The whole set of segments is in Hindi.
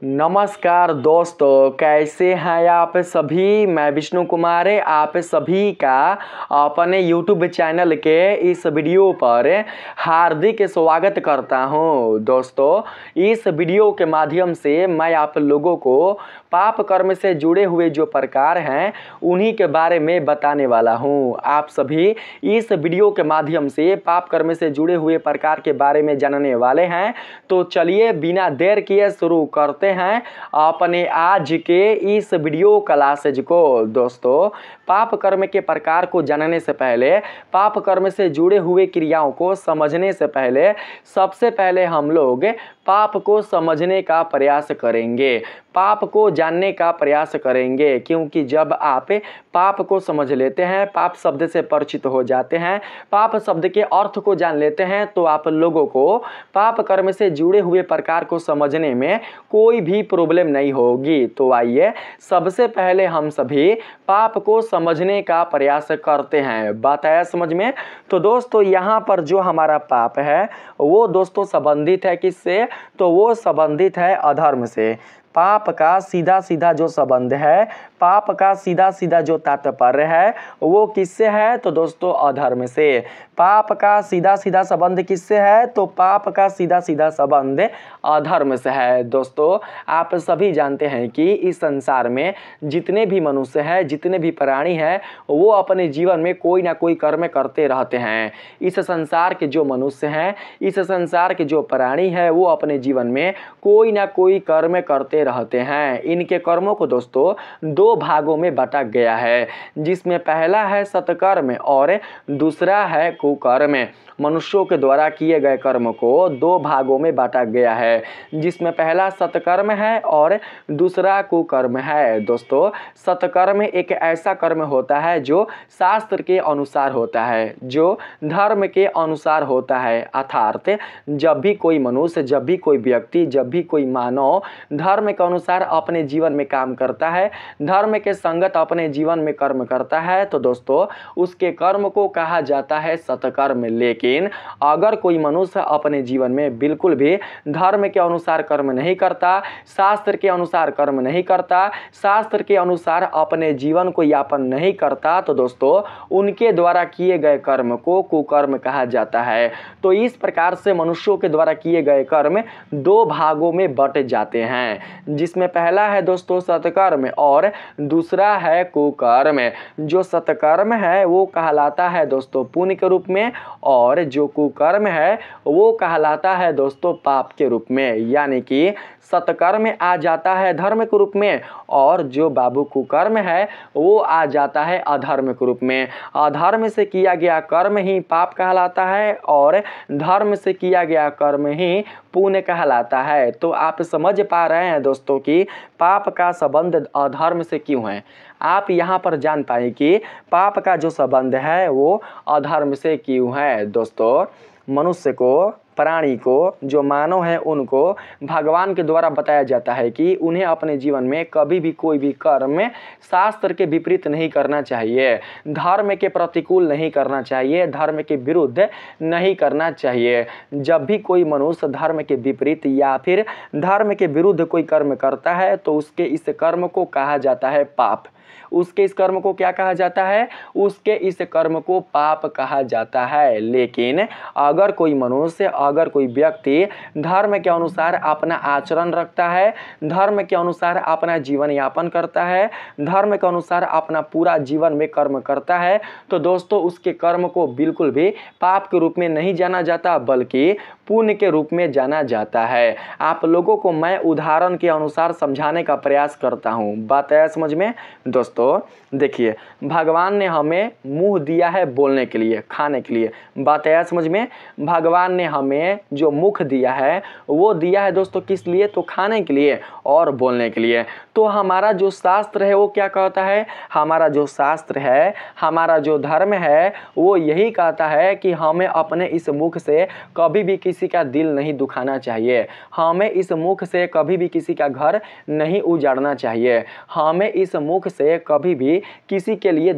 नमस्कार दोस्तों, कैसे हैं आप सभी। मैं विष्णु कुमार आप सभी का अपने YouTube चैनल के इस वीडियो पर हार्दिक स्वागत करता हूं। दोस्तों, इस वीडियो के माध्यम से मैं आप लोगों को पाप कर्म से जुड़े हुए जो प्रकार हैं उन्हीं के बारे में बताने वाला हूं। आप सभी इस वीडियो के माध्यम से पाप कर्म से जुड़े हुए प्रकार के बारे में जानने वाले हैं। तो चलिए बिना देर किए शुरू करते हैं अपने आज के इस वीडियो क्लासेज को। दोस्तों, पाप कर्म के प्रकार को जानने से पहले, पाप कर्म से जुड़े हुए क्रियाओं को समझने से पहले, सबसे पहले हम लोग पाप को समझने का प्रयास करेंगे, पाप को जानने का प्रयास करेंगे। क्योंकि जब आप पाप को समझ लेते हैं, पाप शब्द से परिचित हो जाते हैं, पाप शब्द के अर्थ को जान लेते हैं, तो आप लोगों को पाप कर्म से जुड़े हुए प्रकार को समझने में कोई भी प्रॉब्लम नहीं होगी। तो आइए सबसे पहले हम सभी पाप को समझने का प्रयास करते हैं। बात आया समझ में। तो दोस्तों, यहाँ पर जो हमारा पाप है वो दोस्तों संबंधित है किससे? तो वो संबंधित है अधर्म से। पाप का सीधा सीधा जो संबंध है, पाप का सीधा सीधा जो तात्पर्य है वो किससे है? तो दोस्तों अधर्म से। पाप का सीधा सीधा संबंध किससे है? तो पाप का सीधा सीधा संबंध अधर्म से है। दोस्तों, आप सभी जानते हैं कि इस संसार में जितने भी मनुष्य हैं, जितने भी प्राणी हैं, वो अपने जीवन में कोई ना कोई कर्म करते रहते हैं। इस संसार के जो मनुष्य हैं, इस संसार के जो प्राणी हैं, वो अपने जीवन में कोई ना कोई कर्म करते रहते हैं। इनके कर्मों को दोस्तों दो भागों में बांटा गया है, जिसमें पहला है सत्कर्म और दूसरा है कुकर्म। मनुष्यों के द्वारा किए गए कर्म को दो भागों में बांटा गया है, जिसमें पहला सत्कर्म है और दूसरा कुकर्म है। दोस्तों, सत्कर्म एक ऐसा कर्म होता है जो शास्त्र के अनुसार होता है, जो धर्म के अनुसार होता है। अर्थात जब भी कोई मनुष्य, जब भी कोई व्यक्ति, जब भी कोई मानव धर्म के अनुसार अपने जीवन में काम करता है, धर्म के संगत अपने जीवन में कर्म करता है, तो दोस्तों उसके कर्म को कहा जाता है सत्कर्म। लेकिन अगर कोई मनुष्य अपने जीवन में बिल्कुल भी धर्म के अनुसार कर्म नहीं करता, शास्त्र के अनुसार कर्म नहीं करता, शास्त्र के अनुसार अपने जीवन को यापन नहीं करता, तो दोस्तों उनके द्वारा किए गए कर्म को कुकर्म कहा जाता है। तो इस प्रकार से मनुष्यों के द्वारा किए गए कर्म दो भागों में बट जाते हैं, जिसमें पहला है दोस्तों सत्कर्म और दूसरा है कुकर्म। जो सत्कर्म है वो कहलाता है दोस्तों पुण्य के रूप में, और जो कुकर्म है वो कहलाता है दोस्तों पाप के रूप में। यानी कि सत्कर्म आ जाता है धर्म के रूप में, और जो बाबू कुकर्म है वो आ जाता है अधर्म के रूप में। अधर्म से किया गया कर्म ही पाप कहलाता है और धर्म से किया गया कर्म ही पुण्य कहलाता है। तो आप समझ पा रहे हैं दोस्तों कि पाप का संबंध अधर्म से क्यों है। आप यहाँ पर जान पाए कि पाप का जो संबंध है वो अधर्म से क्यों है। दोस्तों, मनुष्य को, प्राणी को, जो मानव है उनको भगवान के द्वारा बताया जाता है कि उन्हें अपने जीवन में कभी भी कोई भी कर्म शास्त्र के विपरीत नहीं करना चाहिए, धर्म के प्रतिकूल नहीं करना चाहिए, धर्म के विरुद्ध नहीं करना चाहिए। जब भी कोई मनुष्य धर्म के विपरीत या फिर धर्म के विरुद्ध कोई कर्म करता है तो उसके इस कर्म को कहा जाता है पाप। उसके इस कर्म को क्या कहा जाता है? उसके इस कर्म को पाप कहा जाता है। लेकिन अगर कोई मनुष्य, अगर कोई व्यक्ति धर्म के अनुसार अपना आचरण रखता है, धर्म के अनुसार अपना जीवन यापन करता है, धर्म के अनुसार अपना पूरा जीवन में कर्म करता है, तो दोस्तों उसके कर्म को बिल्कुल भी पाप के रूप में नहीं जाना जाता, बल्कि पुण्य के रूप में जाना जाता है। आप लोगों को मैं उदाहरण के अनुसार समझाने का प्रयास करता हूँ। बात आया समझ में। दोस्तों देखिए, भगवान ने हमें मुंह दिया है बोलने के लिए, खाने के लिए। बात आया समझ में। भगवान ने हमें जो मुख दिया है वो दिया है दोस्तों किस लिए? तो खाने के लिए और बोलने के लिए। तो हमारा जो शास्त्र है वो क्या कहता है? हमारा जो शास्त्र है, हमारा जो धर्म है वो यही कहता है कि हमें अपने इस मुख से कभी भी किसी का दिल नहीं दुखाना चाहिए, हमें इस मुख से कभी भी किसी का घर नहीं उजाड़ना चाहिए, हमें इस मुख से कभी भी किसी के लिए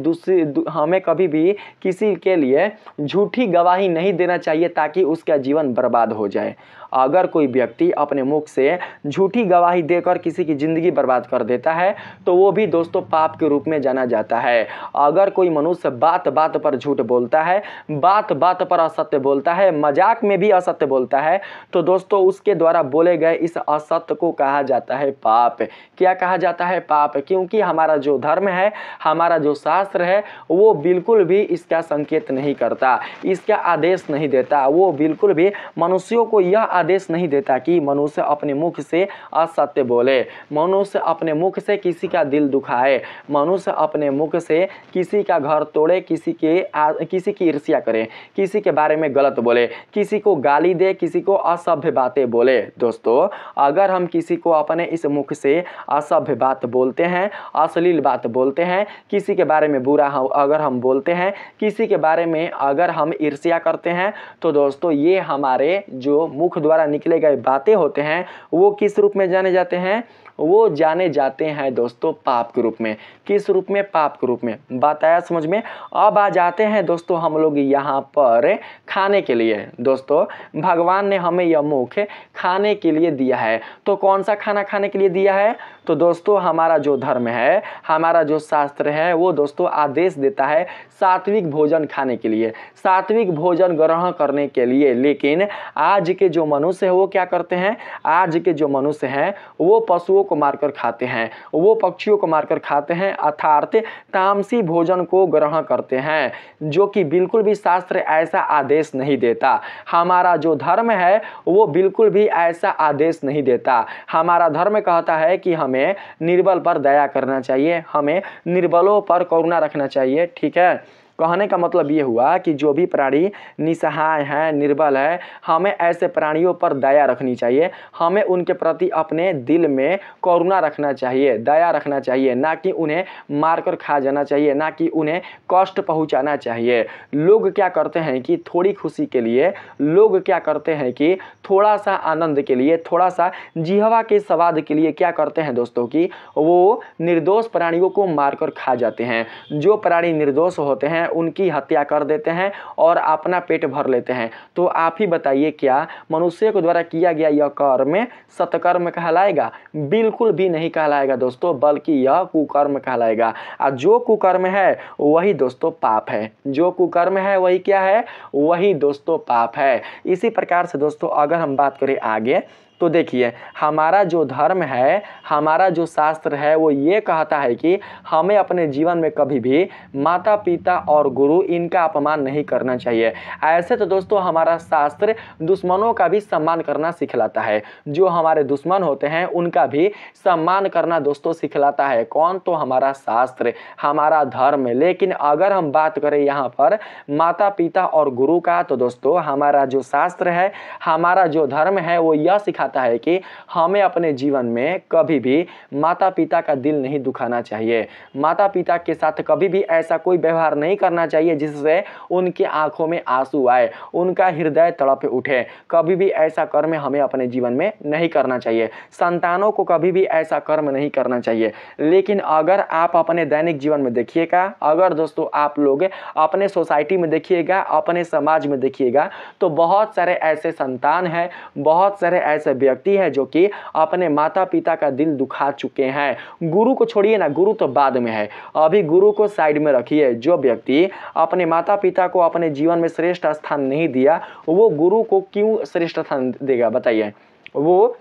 हमें कभी भी किसी के लिए झूठी गवाही नहीं देना चाहिए ताकि उसका जीवन बर्बाद हो जाए। अगर कोई व्यक्ति अपने मुख से झूठी गवाही देकर किसी की ज़िंदगी बर्बाद कर देता है तो वो भी दोस्तों पाप के रूप में जाना जाता है। अगर कोई मनुष्य बात बात पर झूठ बोलता है, बात बात पर असत्य बोलता है, मजाक में भी असत्य बोलता है, तो दोस्तों उसके द्वारा बोले गए इस असत्य को कहा जाता है पाप। क्या कहा जाता है? पाप। क्योंकि हमारा जो धर्म है, हमारा जो शास्त्र है, वो बिल्कुल भी इसका संकेत नहीं करता, इसका आदेश नहीं देता। वो बिल्कुल भी मनुष्यों को यह आदेश नहीं देता कि मनुष्य अपने मुख से असत्य बोले, मनुष्य अपने मुख से किसी का दिल दुखाए, मनुष्य अपने मुख से किसी का घर तोड़े, किसी की ईर्ष्या करे, किसी के बारे में गलत बोले, किसी को गाली दे, किसी को असभ्य बातें बोले। दोस्तों अगर हम किसी को अपने इस मुख से असभ्य बात बोलते हैं, अश्लील बात बोलते हैं, किसी के बारे में बुरा अगर हम बोलते हैं, किसी के बारे में अगर हम ईर्ष्या करते हैं, तो दोस्तों ये हमारे जो मुख द्वारा निकले गए बातें होते हैं वो किस रूप में जाने जाते हैं? वो जाने जाते हैं दोस्तों पाप के रूप में। किस रूप में? पाप के रूप में। बात आया समझ में? अब आ जाते हैं दोस्तों हम लोग यहाँ पर खाने के लिए। दोस्तों भगवान ने हमें यह मुख खाने के लिए दिया है, तो कौन सा खाना खाने के लिए दिया है? तो दोस्तों हमारा जो धर्म है, हमारा जो शास्त्र है, वो दोस्तों आदेश देता है सात्विक भोजन खाने के लिए, सात्विक भोजन ग्रहण करने के लिए। लेकिन आज के जो मनुष्य है वो क्या करते हैं? आज के जो मनुष्य हैं वो पशुओं को मारकर खाते हैं, वो पक्षियों को मारकर खाते हैं, अर्थात तामसी भोजन को ग्रहण करते हैं, जो कि बिल्कुल भी शास्त्र ऐसा आदेश नहीं देता। हमारा जो धर्म है वो बिल्कुल भी ऐसा आदेश नहीं देता। हमारा धर्म कहता है कि हमें निर्बल पर दया करना चाहिए, हमें निर्बलों पर करुणा रखना चाहिए। ठीक है, कहने का मतलब ये हुआ कि जो भी प्राणी निसहाय है, निर्बल है, हमें ऐसे प्राणियों पर दया रखनी चाहिए, हमें उनके प्रति अपने दिल में करुणा रखना चाहिए, दया रखना चाहिए, ना कि उन्हें मारकर खा जाना चाहिए, ना कि उन्हें कष्ट पहुंचाना चाहिए। लोग क्या करते हैं कि थोड़ी खुशी के लिए, लोग क्या करते हैं कि थोड़ा सा आनंद के लिए, थोड़ा सा जिहवा के स्वाद के लिए क्या करते हैं दोस्तों कि वो निर्दोष प्राणियों को मारकर खा जाते हैं। जो प्राणी निर्दोष होते हैं उनकी हत्या कर देते हैं और अपना पेट भर लेते हैं। तो आप ही बताइए, क्या मनुष्य के द्वारा किया गया यह कर्म सत्कर्म कहलाएगा? बिल्कुल भी नहीं कहलाएगा दोस्तों, बल्कि यह कुकर्म कहलाएगा। और जो कुकर्म है वही दोस्तों पाप है। जो कुकर्म है वही क्या है? वही दोस्तों पाप है। इसी प्रकार से दोस्तों अगर हम बात करें आगे, तो देखिए हमारा जो धर्म है, हमारा जो शास्त्र है, वो ये कहता है कि हमें अपने जीवन में कभी भी माता पिता और गुरु इनका अपमान नहीं करना चाहिए। ऐसे तो दोस्तों हमारा शास्त्र दुश्मनों का भी सम्मान करना सिखलाता है, जो हमारे दुश्मन होते हैं उनका भी सम्मान करना दोस्तों सिखलाता है। कौन? तो हमारा शास्त्र, हमारा धर्म। लेकिन अगर हम बात करें यहाँ पर माता पिता और गुरु का, तो दोस्तों हमारा जो शास्त्र है, हमारा जो धर्म है, वो यह सिखाता है कि हमें अपने जीवन में कभी भी माता पिता का दिल नहीं दुखाना चाहिए, माता पिता के साथ कभी भी ऐसा कोई व्यवहार नहीं करना चाहिए जिससे उनके आंखों में आंसू आए, उनका हृदय तड़प उठे। कभी भी ऐसा कर्म हमें अपने जीवन में नहीं करना चाहिए। संतानों को कभी भी ऐसा कर्म नहीं करना चाहिए। लेकिन अगर आप अपने दैनिक जीवन में देखिएगा, अगर दोस्तों आप लोग अपने सोसाइटी में देखिएगा, अपने समाज में देखिएगा, तो बहुत सारे ऐसे संतान हैं, बहुत सारे ऐसे व्यक्ति है जो कि अपने माता पिता का दिल दुखा चुके हैं। गुरु को छोड़िए ना, गुरु तो बाद में है, अभी गुरु को साइड में रखिए। जो व्यक्ति अपने माता पिता को अपने जीवन में श्रेष्ठ स्थान नहीं दिया, वो गुरु को क्यों श्रेष्ठ स्थान देगा? बताइए, वो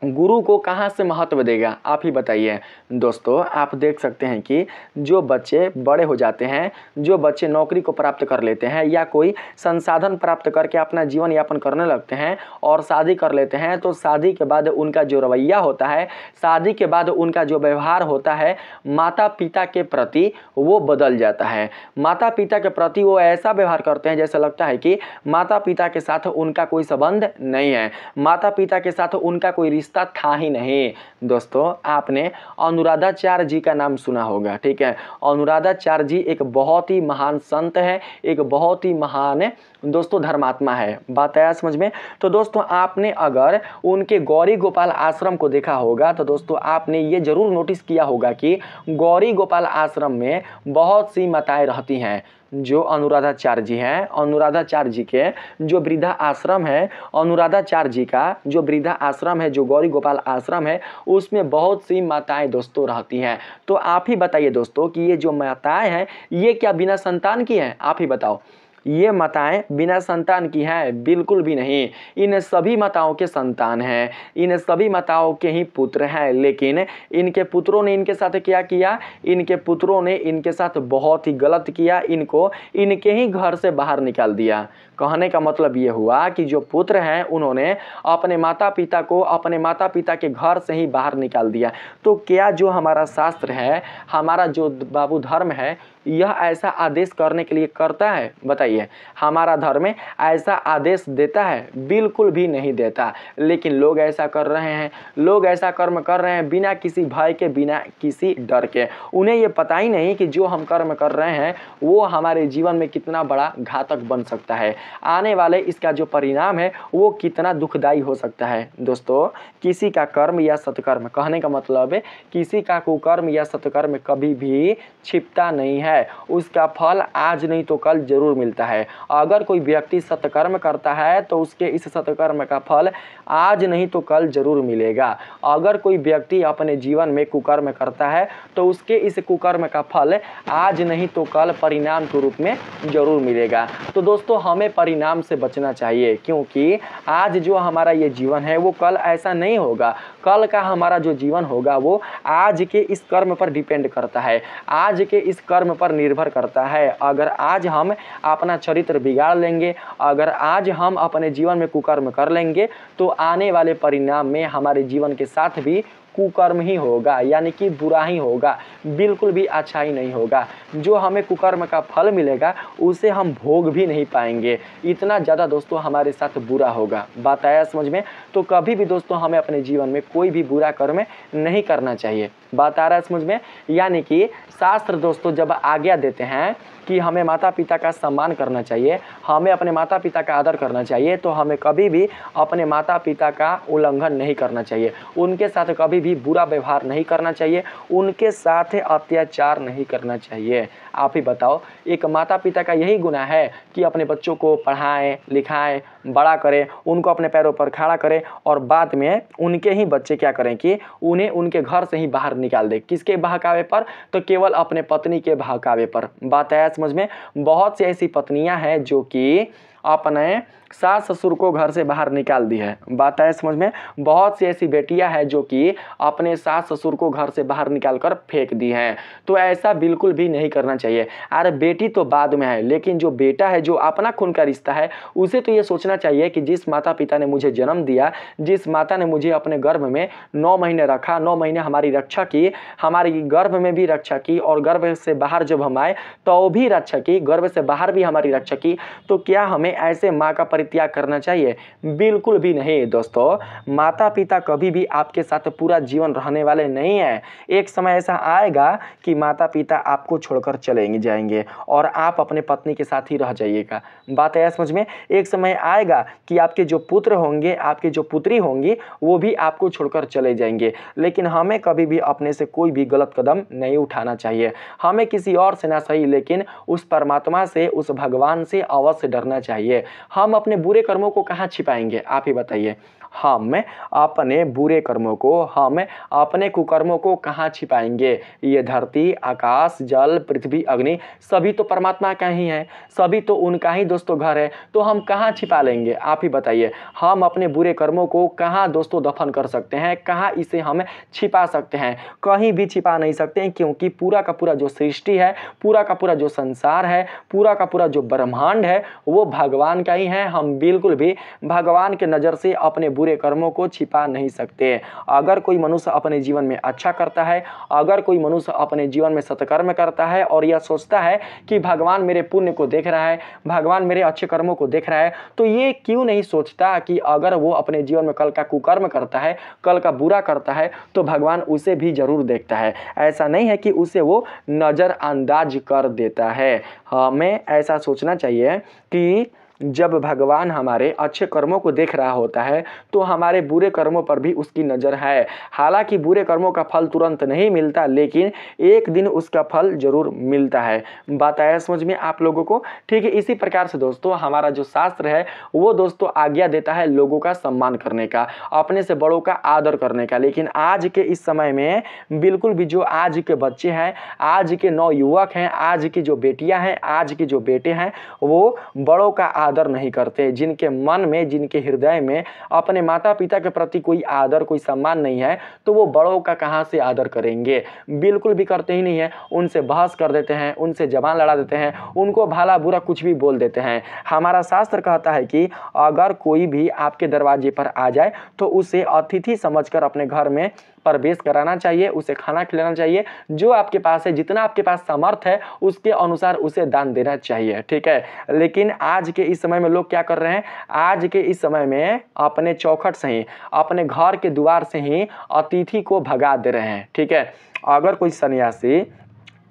गुरु को कहाँ से महत्व देगा? आप ही बताइए। दोस्तों आप देख सकते हैं कि जो बच्चे बड़े हो जाते हैं, जो बच्चे नौकरी को प्राप्त कर लेते हैं या कोई संसाधन प्राप्त करके अपना जीवन यापन करने लगते हैं और शादी कर लेते हैं, तो शादी के बाद उनका जो रवैया होता है, शादी के बाद उनका जो व्यवहार होता है माता पिता के प्रति, वो बदल जाता है। माता पिता के प्रति वो ऐसा व्यवहार करते हैं जैसा लगता है कि माता पिता के साथ उनका कोई संबंध नहीं है, माता पिता के साथ उनका कोई रिश्ता था ही नहीं। दोस्तों आपने अनुराधाचार्य जी का नाम सुना होगा, ठीक है। अनुराधाचार्य जी एक बहुत ही महान संत है, एक बहुत ही महान दोस्तों धर्मात्मा है। बात आया समझ में। तो दोस्तों आपने अगर उनके गौरी गोपाल आश्रम को देखा होगा तो दोस्तों आपने ये जरूर नोटिस किया होगा कि गौरी गोपाल आश्रम में बहुत सी माताएं रहती हैं। जो अनुराधाचार्य जी हैं, अनुराधाचार्य जी के जो वृद्धा आश्रम है, अनुराधाचार्य जी का जो वृद्धा आश्रम है, जो गौरी गोपाल आश्रम है, उसमें बहुत सी माताएं दोस्तों रहती हैं। तो आप ही बताइए दोस्तों कि ये जो माताएं हैं ये क्या बिना संतान की हैं? आप ही बताओ। ये माताएं बिना संतान की हैं? बिल्कुल भी नहीं। इन सभी माताओं के संतान हैं, इन सभी माताओं के ही पुत्र हैं। लेकिन इनके पुत्रों ने इनके साथ क्या किया? इनके पुत्रों ने इनके साथ बहुत ही गलत किया, इनको इनके ही घर से बाहर निकाल दिया। कहने का मतलब ये हुआ कि जो पुत्र हैं उन्होंने अपने माता पिता को अपने माता पिता के घर से ही बाहर निकाल दिया। तो क्या जो हमारा शास्त्र है, हमारा जो बाबू धर्म है, यह ऐसा आदेश करने के लिए करता है? बताइए, हमारा धर्म ऐसा आदेश देता है? बिल्कुल भी नहीं देता। लेकिन लोग ऐसा कर रहे हैं, लोग ऐसा कर्म कर रहे हैं बिना किसी भय के, बिना किसी डर के। उन्हें ये पता ही नहीं कि जो हम कर्म कर रहे हैं वो हमारे जीवन में कितना बड़ा घातक बन सकता है, आने वाले इसका जो परिणाम है वो कितना दुखदाई हो सकता है। दोस्तों किसी का कर्म या सत्कर्म, कहने का मतलब है किसी का कुकर्म या सत्कर्म कभी भी छिपता नहीं है, उसका फल आज नहीं तो कल जरूर मिलता है। अगर कोई व्यक्ति सत्कर्म करता है तो उसके इस सत्कर्म का फल आज नहीं तो कल जरूर मिलेगा। अगर कोई व्यक्ति अपने जीवन में कुकर्म करता है तो उसके इस कुकर्म का फल आज नहीं तो कल परिणाम के रूप में जरूर मिलेगा। तो दोस्तों हमें परिणाम से बचना चाहिए, क्योंकि आज जो हमारा ये जीवन है वो कल ऐसा नहीं होगा। कल का हमारा जो जीवन होगा वो आज के इस कर्म पर डिपेंड करता है, आज के इस कर्म पर निर्भर करता है। अगर आज हम अपना चरित्र बिगाड़ लेंगे, अगर आज हम अपने जीवन में कुकर्म कर लेंगे तो आने वाले परिणाम में हमारे जीवन के साथ भी कुकर्म ही होगा, यानी कि बुरा ही होगा, बिल्कुल भी अच्छा ही नहीं होगा। जो हमें कुकर्म का फल मिलेगा उसे हम भोग भी नहीं पाएंगे, इतना ज़्यादा दोस्तों हमारे साथ बुरा होगा। बात आया समझ में। तो कभी भी दोस्तों हमें अपने जीवन में कोई भी बुरा कर्म नहीं करना चाहिए। बात आ रहा है समझ में। यानी कि शास्त्र दोस्तों जब आज्ञा देते हैं कि हमें माता पिता का सम्मान करना चाहिए, हमें अपने माता पिता का आदर करना चाहिए, तो हमें कभी भी अपने माता पिता का उल्लंघन नहीं करना चाहिए, उनके साथ कभी भी बुरा व्यवहार नहीं करना चाहिए, उनके साथ अत्याचार नहीं करना चाहिए। आप ही बताओ, एक माता पिता का यही गुनाह है कि अपने बच्चों को पढ़ाएं लिखाएं, बड़ा करें, उनको अपने पैरों पर खड़ा करें और बाद में उनके ही बच्चे क्या करें कि उन्हें उनके घर से ही बाहर निकाल दे। किसके बहकावे पर? तो केवल अपने पत्नी के बहकावे पर। बात आया समझ में। बहुत सी ऐसी पत्नियां हैं जो कि अपने सास ससुर को घर से बाहर निकाल दी है। बात आया समझ में। बहुत सी ऐसी बेटियां हैं जो कि अपने सास ससुर को घर से बाहर निकाल कर फेंक दी हैं। तो ऐसा बिल्कुल भी नहीं करना चाहिए। अरे बेटी तो बाद में है, लेकिन जो बेटा है, जो अपना खून का रिश्ता है, उसे तो ये सोचना चाहिए कि जिस माता पिता ने मुझे जन्म दिया, जिस माता ने मुझे अपने गर्भ में 9 महीने रखा, 9 महीने हमारी रक्षा की, हमारी गर्भ में भी रक्षा की और गर्भ से बाहर जब हम आए तो भी रक्षा की, गर्भ से बाहर भी हमारी रक्षा की, तो क्या हमें ऐसे माँ का परित्याग करना चाहिए? बिल्कुल भी नहीं। दोस्तों माता पिता कभी भी आपके साथ पूरा जीवन रहने वाले नहीं है। एक समय ऐसा आएगा कि माता पिता आपको छोड़कर चले जाएंगे और आप अपने पत्नी के साथ ही रह जाइएगा। बात है समझ में। एक समय आएगा कि आपके जो पुत्र होंगे, आपकी जो पुत्री होंगी, वो भी आपको छोड़कर चले जाएंगे। लेकिन हमें कभी भी अपने से कोई भी गलत कदम नहीं उठाना चाहिए। हमें किसी और से ना सही, लेकिन उस परमात्मा से, उस भगवान से अवश्य डरना चाहिए। हम अपने बुरे कर्मों को कहाँ छिपाएंगे? आप ही बताइए। हम अपने बुरे कर्मों को, हम अपने कुकर्मों को कहाँ छिपाएंगे? ये धरती, आकाश, जल, पृथ्वी, अग्नि सभी तो परमात्मा का ही है, सभी तो उनका ही दोस्तों घर है। तो हम कहाँ छिपा लेंगे? आप ही बताइए। हम अपने बुरे कर्मों को कहाँ दोस्तों दफन कर सकते हैं? कहाँ इसे हम छिपा सकते हैं? कहीं भी छिपा नहीं सकते हैं, क्योंकि पूरा का पूरा जो सृष्टि है, पूरा का पूरा जो संसार है, पूरा का पूरा जो ब्रह्मांड है, वो भगवान का ही है। हम बिल्कुल भी भगवान के नज़र से अपने बुरे कर्मों को छिपा नहीं सकते। अगर कोई मनुष्य अपने जीवन में अच्छा करता है, अगर कोई मनुष्य अपने जीवन में सत्कर्म करता है और यह सोचता है कि भगवान मेरे पुण्य को देख रहा है, भगवान मेरे अच्छे कर्मों को देख रहा है, तो ये क्यों नहीं सोचता कि अगर वो अपने जीवन में कल का कुकर्म करता है, कल का बुरा करता है, तो भगवान उसे भी जरूर देखता है। ऐसा नहीं है कि उसे वो नज़रअंदाज कर देता है। हमें ऐसा सोचना चाहिए कि जब भगवान हमारे अच्छे कर्मों को देख रहा होता है तो हमारे बुरे कर्मों पर भी उसकी नज़र है। हालांकि बुरे कर्मों का फल तुरंत नहीं मिलता, लेकिन एक दिन उसका फल जरूर मिलता है। बात आया समझ में आप लोगों को? ठीक है, इसी प्रकार से दोस्तों हमारा जो शास्त्र है वो दोस्तों आज्ञा देता है लोगों का सम्मान करने का, अपने से बड़ों का आदर करने का। लेकिन आज के इस समय में बिल्कुल भी जो आज के बच्चे हैं, आज के नवयुवक हैं, आज की जो बेटियां हैं, आज के जो बेटे हैं, वो बड़ों का आदर नहीं करते। जिनके मन में, जिनके हृदय में अपने माता पिता के प्रति कोई आदर, कोई सम्मान नहीं है, तो वो बड़ों का कहाँ से आदर करेंगे? बिल्कुल भी करते ही नहीं है। उनसे बहस कर देते हैं, उनसे जबान लड़ा देते हैं, उनको भला बुरा कुछ भी बोल देते हैं। हमारा शास्त्र कहता है कि अगर कोई भी आपके दरवाजे पर आ जाए तो उसे अतिथि समझकर अपने घर में प्रवेश कराना चाहिए, उसे खाना खिलाना चाहिए। जो आपके पास है, जितना आपके पास सामर्थ्य है, उसके अनुसार उसे दान देना चाहिए। ठीक है, लेकिन आज के इस समय में लोग क्या कर रहे हैं? आज के इस समय में अपने चौखट से ही, अपने घर के द्वार से ही अतिथि को भगा दे रहे हैं। ठीक है, अगर कोई सन्यासी,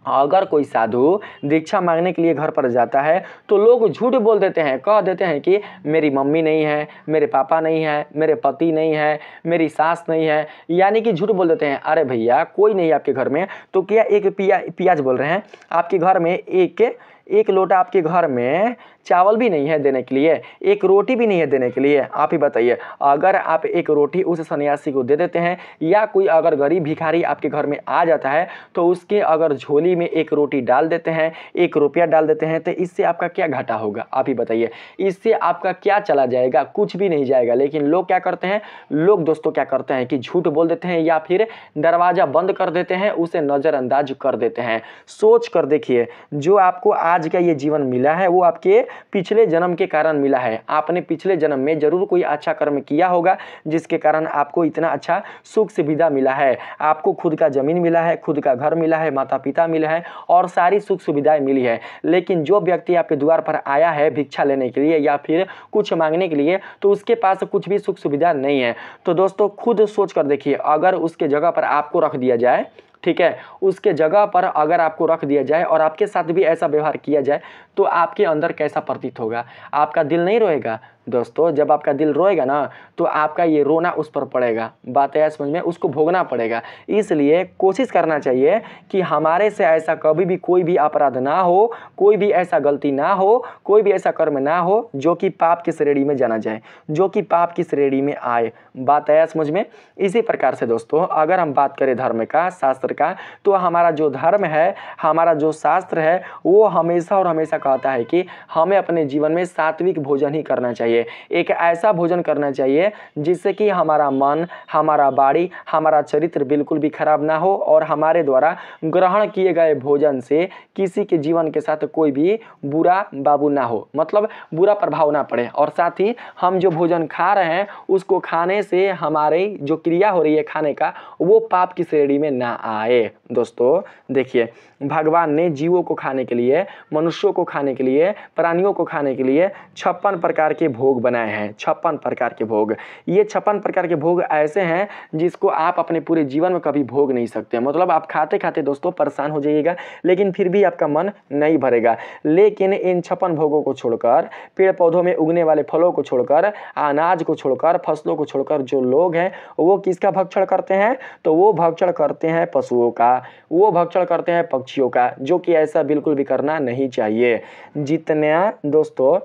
अगर कोई साधु दीक्षा मांगने के लिए घर पर जाता है तो लोग झूठ बोल देते हैं, कह देते हैं कि मेरी मम्मी नहीं है, मेरे पापा नहीं है, मेरे पति नहीं है, मेरी सास नहीं है, यानी कि झूठ बोल देते हैं। अरे भैया, कोई नहीं है आपके घर में तो क्या एक प्याज बोल रहे हैं? आपके घर में एक लोटा आपके घर में चावल भी नहीं है देने के लिए, एक रोटी भी नहीं है देने के लिए। आप ही बताइए, अगर आप एक रोटी उस सन्यासी को दे देते हैं, या कोई अगर गरीब भिखारी आपके घर में आ जाता है तो उसके अगर झोली में एक रोटी डाल देते हैं, 1 रुपया डाल देते हैं, तो इससे आपका क्या घाटा होगा? आप ही बताइए, इससे आपका क्या चला जाएगा? कुछ भी नहीं जाएगा। लेकिन लोग क्या करते हैं? लोग दोस्तों क्या करते हैं कि झूठ बोल देते हैं या फिर दरवाज़ा बंद कर देते हैं, उसे नज़रअंदाज कर देते हैं। सोच कर देखिए, जो आपको आज का ये जीवन मिला है वो आपके पिछले जन्म के कारण मिला है। आपने पिछले जन्म में जरूर कोई अच्छा कर्म किया होगा जिसके कारण आपको इतना अच्छा सुख सुविधा मिला है। आपको खुद का जमीन मिला है, खुद का घर मिला है, माता पिता मिला है और सारी सुख सुविधाएं मिली है। लेकिन जो व्यक्ति आपके द्वार पर आया है भिक्षा लेने के लिए या फिर कुछ मांगने के लिए, तो उसके पास कुछ भी सुख सुविधा नहीं है। तो दोस्तों खुद सोच कर देखिए, अगर उसके जगह पर आपको रख दिया जाए, ठीक है, उसके जगह पर अगर आपको रख दिया जाए और आपके साथ भी ऐसा व्यवहार किया जाए तो आपके अंदर कैसा प्रतीत होगा? आपका दिल नहीं रोएगा? दोस्तों जब आपका दिल रोएगा ना तो आपका ये रोना उस पर पड़ेगा। बात है समझ में, उसको भोगना पड़ेगा। इसलिए कोशिश करना चाहिए कि हमारे से ऐसा कभी भी कोई भी अपराध ना हो, कोई भी ऐसा गलती ना हो, कोई भी ऐसा कर्म ना हो जो कि पाप की श्रेणी में जाना जाए, जो कि पाप की श्रेणी में आए। बात आया समझ में? इसी प्रकार से दोस्तों अगर हम बात करें धर्म का, शास्त्र का, तो हमारा जो धर्म है, हमारा जो शास्त्र है, वो हमेशा और हमेशा कहता है कि हमें अपने जीवन में सात्विक भोजन ही करना चाहिए। एक ऐसा भोजन करना चाहिए जिससे कि हमारा मन, हमारा बाड़ी, हमारा चरित्र बिल्कुल भी खराब ना हो और हमारे द्वारा ग्रहण किए गए भोजन से किसी के जीवन के साथ कोई भी बुरा बाबू ना हो, मतलब बुरा प्रभाव ना पड़े। और साथ ही हम जो भोजन खा रहे हैं उसको खाने से हमारी जो क्रिया हो रही है खाने का, वो पाप की श्रेणी में ना आए। दोस्तों देखिए, भगवान ने जीवों को खाने के लिए, मनुष्यों को खाने के लिए, प्राणियों को खाने के लिए 56 प्रकार के भोग बनाए हैं। 56 प्रकार के भोग। ये 56 प्रकार के भोग ऐसे हैं जिसको आप अपने पूरे जीवन में कभी भोग नहीं सकते। मतलब आप खाते खाते दोस्तों परेशान हो जाइएगा, लेकिन फिर भी आपका मन नहीं भरेगा। लेकिन इन 56 भोगों को छोड़कर, पेड़ पौधों में उगने वाले फलों को छोड़कर, अनाज को छोड़कर, फसलों को छोड़कर जो लोग हैं वो किसका भक्षण करते हैं? तो वो भक्षण करते हैं पशुओं का, वो भक्षण करते हैं पक्षियों का, जो कि ऐसा बिल्कुल भी करना नहीं चाहिए। जितना दोस्तों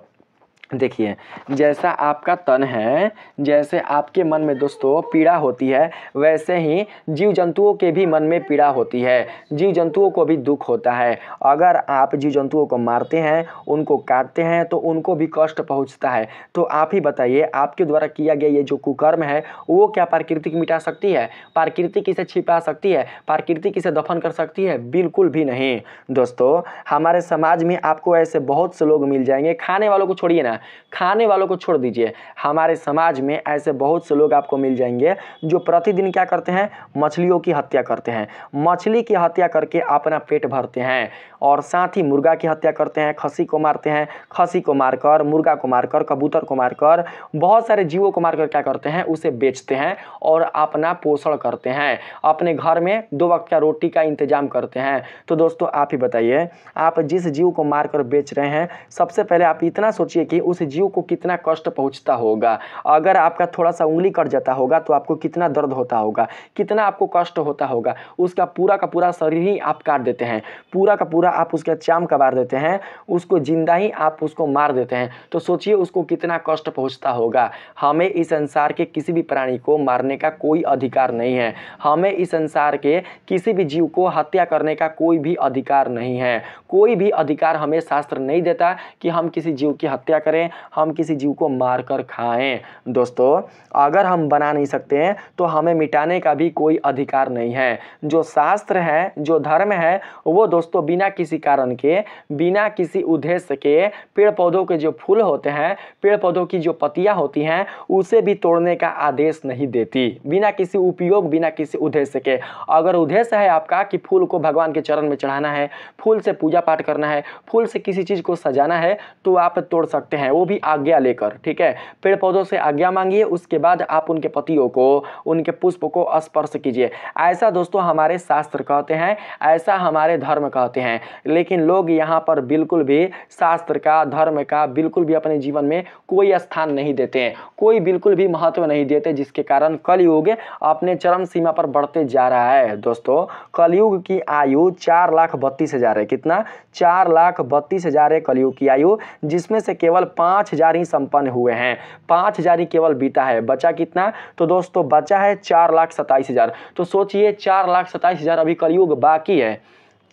देखिए, जैसा आपका तन है, जैसे आपके मन में दोस्तों पीड़ा होती है, वैसे ही जीव जंतुओं के भी मन में पीड़ा होती है। जीव जंतुओं को भी दुख होता है। अगर आप जीव जंतुओं को मारते हैं, उनको काटते हैं, तो उनको भी कष्ट पहुंचता है। तो आप ही बताइए, आपके द्वारा किया गया ये जो कुकर्म है वो क्या प्रकृति को मिटा सकती है? प्रकृति किसे छिपा सकती है? प्रकृति किसे दफन कर सकती है? बिल्कुल भी नहीं। दोस्तों हमारे समाज में आपको ऐसे बहुत से लोग मिल जाएंगे, खाने वालों को छोड़िए ना, खाने वालों को छोड़ दीजिए, हमारे समाज में ऐसे बहुत से लोग आपको मिल जाएंगे जो प्रतिदिन क्या करते हैं? मछलियों की हत्या करते हैं। मछली की हत्या करके अपना पेट भरते हैं और साथ ही मुर्गा की हत्या करते हैं, खसी को मारते हैं, खसी को मारकर, मुर्गा को मारकर, कबूतर को मारकर, बहुत सारे जीवों को मारकर क्या करते हैं? उसे बेचते हैं और अपना पोषण करते हैं, अपने घर में 2 वक्त का रोटी का इंतजाम करते हैं। तो दोस्तों आप ही बताइए, आप जिस जीव को मारकर बेच रहे हैं, सबसे पहले आप इतना सोचिए कि उस जीव को कितना कष्ट पहुंचता होगा। अगर आपका थोड़ा सा उंगली कट जाता होगा तो आपको कितना दर्द होता होगा, कितना आपको कष्ट होता होगा। उसका पूरा का पूरा शरीर ही आप काट देते हैं, पूरा का पूरा आप उसका चाम कबार देते हैं, उसको जिंदा ही आप उसको मार देते हैं। तो सोचिए उसको कितना कष्ट पहुंचता होगा। हमें इस संसार के किसी भी प्राणी को मारने का कोई अधिकार नहीं है। हमें इस संसार के किसी भी जीव को हत्या करने का कोई भी अधिकार नहीं है। कोई भी अधिकार हमें शास्त्र नहीं देता कि हम किसी जीव की हत्या करें, हम किसी जीव को मार कर खाएं। दोस्तों, अगर हम बना नहीं सकते हैं तो हमें मिटाने का भी कोई अधिकार नहीं है। जो शास्त्र है, जो धर्म है, वो दोस्तों बिना किसी कारण के, बिना किसी उद्देश्य के पेड़ पौधों के जो फूल होते हैं, पेड़ पौधों की जो पत्तियां होती हैं, उसे भी तोड़ने का आदेश नहीं देती, बिना किसी उपयोग, बिना किसी उद्देश्य के। अगर उद्देश्य है आपका कि फूल को भगवान के चरण में चढ़ाना है, फूल से पूजा पाठ करना है, फूल से किसी चीज़ को सजाना है, तो आप तोड़ सकते हैं, वो भी आज्ञा लेकर। ठीक है, पेड़ पौधों से आज्ञा मांगिए, उसके बाद आप उनके पत्तियों को, उनके पुष्प को स्पर्श कीजिए। ऐसा दोस्तों हमारे शास्त्र कहते हैं, ऐसा हमारे धर्म कहते हैं। लेकिन लोग यहाँ पर बिल्कुल भी शास्त्र का, धर्म का बिल्कुल भी अपने जीवन में कोई स्थान नहीं देते हैं, कोई बिल्कुल भी महत्व नहीं देते, जिसके कारण कलयुग अपने चरम सीमा पर बढ़ते जा रहा है। दोस्तों, कलयुग की आयु 4,32,000 है। कितना? 4,32,000 है कलयुग की आयु, जिसमें से केवल 5,000 ही संपन्न हुए हैं। 5,000 ही केवल बीता है। बचा कितना? तो दोस्तों बचा है 4,27,000। तो सोचिए 4,27,000 अभी कलयुग बाकी है,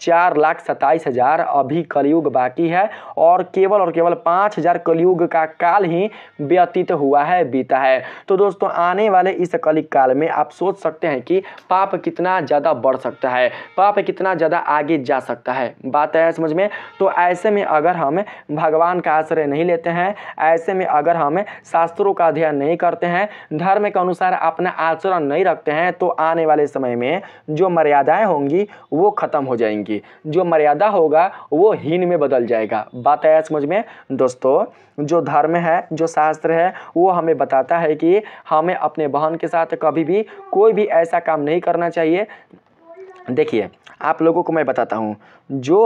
4,27,000 अभी कलयुग बाकी है, और केवल 5,000 कलयुग का काल ही व्यतीत हुआ है, बीता है। तो दोस्तों आने वाले इस कलियुग काल में आप सोच सकते हैं कि पाप कितना ज़्यादा बढ़ सकता है, पाप कितना ज़्यादा आगे जा सकता है। बात है समझ में? तो ऐसे में अगर हम भगवान का आश्रय नहीं लेते हैं, ऐसे में अगर हम शास्त्रों का अध्ययन नहीं करते हैं, धर्म के अनुसार अपना आचरण नहीं रखते हैं, तो आने वाले समय में जो मर्यादाएं होंगी वो खत्म हो जाएंगी, जो मर्यादा होगा वो हीन में बदल जाएगा। बात आया समझ में? दोस्तों, जो धर्म है, जो शास्त्र है, वो हमें बताता है कि हमें अपने बहन के साथ कभी भी कोई भी ऐसा काम नहीं करना चाहिए। देखिए, आप लोगों को मैं बताता हूँ, जो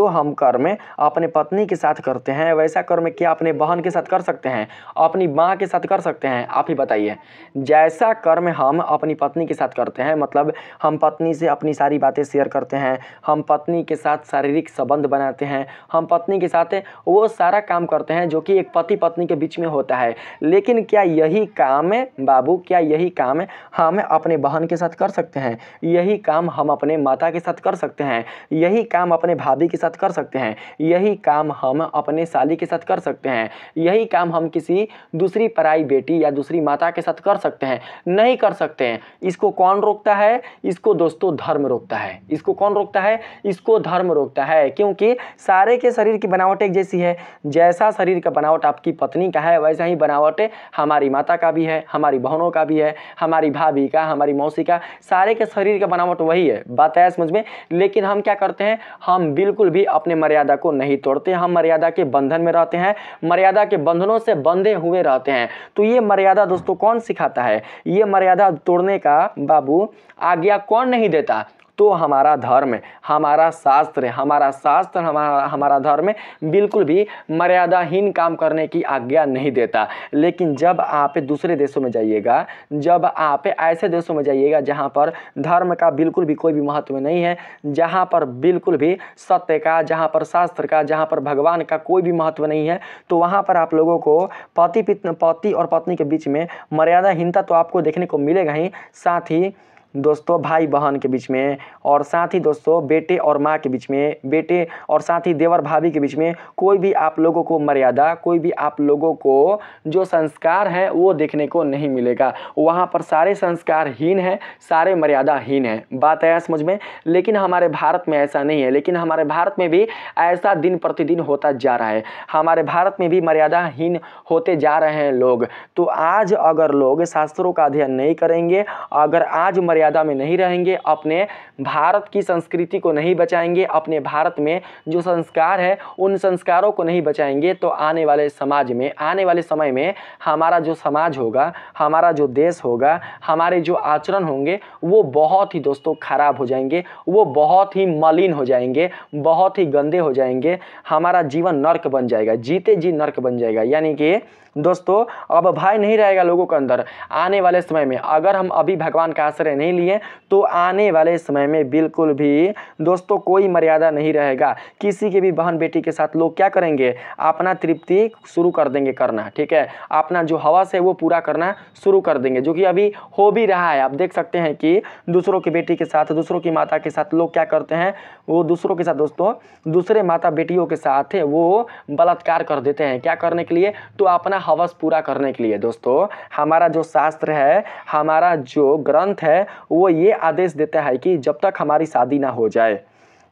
हम कर्म अपने पत्नी के साथ करते हैं, वैसा कर्म क्या अपने बहन के साथ कर सकते हैं, अपनी माँ के साथ कर सकते हैं? आप ही बताइए। जैसा कर्म हम अपनी पत्नी के साथ करते हैं, मतलब हम पत्नी से अपनी सारी बातें शेयर करते हैं, हम पत्नी के साथ शारीरिक संबंध बनाते हैं, हम पत्नी के साथ वो सारा काम करते हैं जो कि एक पति पत्नी के बीच में होता है। लेकिन क्या यही काम बाबू, क्या यही काम हम अपने बहन के साथ कर सकते हैं? यही काम हम अपने माता के साथ कर सकते हैं? यही काम अपने भाभी के साथ कर सकते हैं? यही काम हम अपने साली के साथ कर सकते हैं? यही काम हम किसी दूसरी पराई बेटी या दूसरी माता के साथ कर सकते हैं? नहीं कर सकते हैं। इसको कौन रोकता है? इसको दोस्तों धर्म रोकता है। इसको कौन रोकता है? इसको धर्म रोकता है। क्योंकि सारे के शरीर की बनावट एक जैसी है। जैसा शरीर का बनावट आपकी पत्नी का है, वैसा ही बनावट हमारी माता का भी है, हमारी बहनों का भी है, हमारी भाभी का, हमारी मौसी का, सारे के शरीर का बनावट वही है। बात है समझ में? लेकिन हम क्या करते हैं? हम बिल्कुल भी अपने मर्यादा को नहीं तोड़ते। हम मर्यादा के बंधन में रहते हैं, मर्यादा के बंधनों से बंधे हुए रहते हैं। तो ये मर्यादा दोस्तों कौन सिखाता है? ये मर्यादा तोड़ने का बाबू आज्ञा कौन नहीं देता? तो हमारा धर्म, हमारा शास्त्र, हमारा धर्म बिल्कुल भी मर्यादाहीन काम करने की आज्ञा नहीं देता। लेकिन जब आप दूसरे देशों में जाइएगा, जब आप ऐसे देशों में जाइएगा जहाँ पर धर्म का बिल्कुल भी कोई भी महत्व नहीं है, जहाँ पर बिल्कुल भी सत्य का, जहाँ पर शास्त्र का, जहाँ पर भगवान का कोई भी महत्व नहीं है, तो वहाँ पर आप लोगों को पति और पत्नी के बीच में मर्यादाहीनता तो आपको देखने को मिलेगा ही, साथ ही दोस्तों भाई बहन के बीच में, और साथ ही दोस्तों बेटे और माँ के बीच में, बेटे और साथ ही देवर भाभी के बीच में कोई भी आप लोगों को मर्यादा, कोई भी आप लोगों को जो संस्कार है वो देखने को नहीं मिलेगा। वहाँ पर सारे संस्कारहीन हैं, सारे मर्यादाहीन हैं। बात है समझ में? लेकिन हमारे भारत में ऐसा नहीं है। लेकिन हमारे भारत में भी ऐसा दिन प्रतिदिन होता जा रहा है। हमारे भारत में भी मर्यादाहीन होते जा रहे हैं लोग। तो आज अगर लोग शास्त्रों का अध्ययन नहीं करेंगे, अगर आज मर्यादा में नहीं रहेंगे, अपने भारत की संस्कृति को नहीं बचाएंगे, अपने भारत में जो संस्कार है उन संस्कारों को नहीं बचाएंगे, तो आने वाले समाज में, आने वाले समय में हमारा जो समाज होगा, हमारा जो देश होगा, हमारे जो आचरण होंगे वो बहुत ही दोस्तों खराब हो जाएंगे, वो बहुत ही मलिन हो जाएंगे, बहुत ही गंदे हो जाएंगे। हमारा जीवन नर्क बन जाएगा, जीते जी नर्क बन जाएगा। यानी कि दोस्तों अब भय नहीं रहेगा लोगों के अंदर। आने वाले समय में अगर हम अभी भगवान का आश्रय नहीं लिए तो आने वाले समय में बिल्कुल भी दोस्तों कोई मर्यादा नहीं रहेगा। किसी के भी बहन बेटी के साथ लोग क्या करेंगे, अपना तृप्ति शुरू कर देंगे करना, ठीक है, अपना जो हवस है वो पूरा करना शुरू कर देंगे, जो कि अभी हो भी रहा है। आप देख सकते हैं कि दूसरों की बेटी के साथ, दूसरों की माता के साथ लोग क्या करते हैं, वो दूसरों के साथ दोस्तों, दूसरे माता बेटियों के साथ वो बलात्कार कर देते हैं। क्या करने के लिए, तो अपना हवस पूरा करने के लिए। दोस्तों हमारा जो शास्त्र है, हमारा जो ग्रंथ है, वो ये आदेश देता है कि जब तक हमारी शादी ना हो जाए,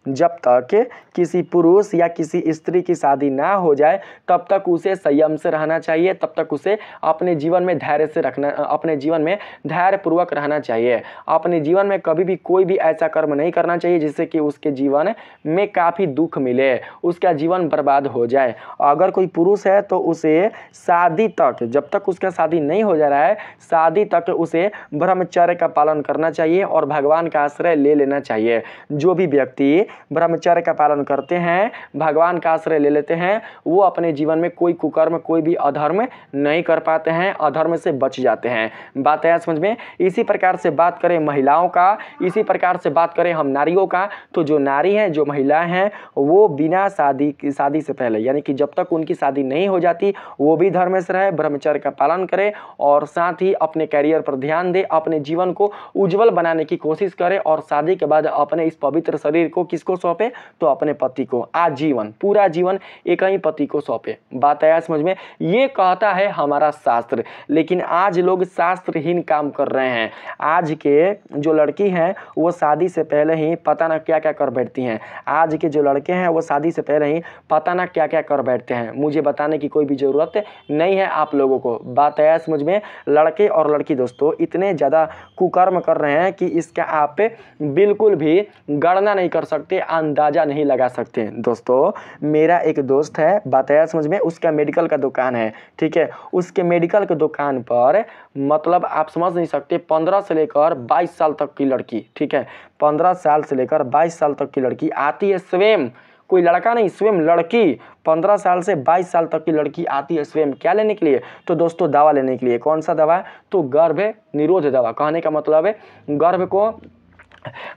जब तक किसी पुरुष या किसी स्त्री की शादी ना हो जाए तब तक उसे संयम से रहना चाहिए, तब तक उसे अपने जीवन में धैर्य से रखना, अपने जीवन में धैर्यपूर्वक रहना चाहिए। अपने जीवन में कभी भी कोई भी ऐसा कर्म नहीं करना चाहिए जिससे कि उसके जीवन में काफ़ी दुख मिले, उसका जीवन बर्बाद हो जाए। अगर कोई पुरुष है तो उसे शादी तक, जब तक उसका शादी नहीं हो जा रहा है, शादी तक उसे ब्रह्मचर्य का पालन करना चाहिए और भगवान का आश्रय ले लेना चाहिए। जो भी व्यक्ति ब्रह्मचर्य का पालन करते हैं, भगवान का आश्रय ले लेते हैं, वो अपने जीवन में कोई कुकर्म, कोई भी अधर्म नहीं कर पाते हैं, अधर्म से बच जाते हैं। बात आया समझ में। इसी प्रकार से बात करें महिलाओं का, इसी प्रकार से बात करें हम नारियों का, तो जो नारी हैं, जो महिलाएं हैं, वो बिना शादी से पहले, यानी कि जब तक उनकी शादी नहीं हो जाती, वो भी धर्म से रहे, ब्रह्मचर्य का पालन करे और साथ ही अपने कैरियर पर ध्यान दे, अपने जीवन को उज्जवल बनाने की कोशिश करे और शादी के बाद अपने इस पवित्र शरीर को किसको सौंपे, तो अपने पति को। आजीवन, पूरा जीवन एक ही पति को सौंपे। बात आया समझ में। ये कहता है हमारा शास्त्र, लेकिन आज लोग शास्त्रहीन काम कर रहे हैं। आज के जो लड़की हैं वो शादी से पहले ही पता ना क्या क्या कर बैठती हैं। आज के जो लड़के हैं वो शादी से पहले ही पता ना क्या क्या कर बैठते हैं। मुझे बताने की कोई भी ज़रूरत नहीं है आप लोगों को। बात आया समझ में। लड़के और लड़की दोस्तों इतने ज़्यादा कुकर्म कर रहे हैं कि इसका आप बिल्कुल भी गणना नहीं कर सकते, अंदाज़ा नहीं लगा सकते। दोस्तों मेरा एक दोस्त है, बात आया समझ में, उसका मेडिकल का दुकान है, ठीक है। उसके मेडिकल के दुकान पर मतलब आप समझ नहीं सकते 15 से लेकर 22 साल तक की लड़की, ठीक है, 15 साल से लेकर 22 साल तक की लड़की आती है स्वयं, कोई लड़का नहीं, स्वयं लड़की 15 साल से 22 साल तक की लड़की आती है स्वयं। क्या लेने के लिए, तो दोस्तों दवा लेने के लिए। कौन सा दवा, तो गर्भ निरोध दवा। कहने का मतलब है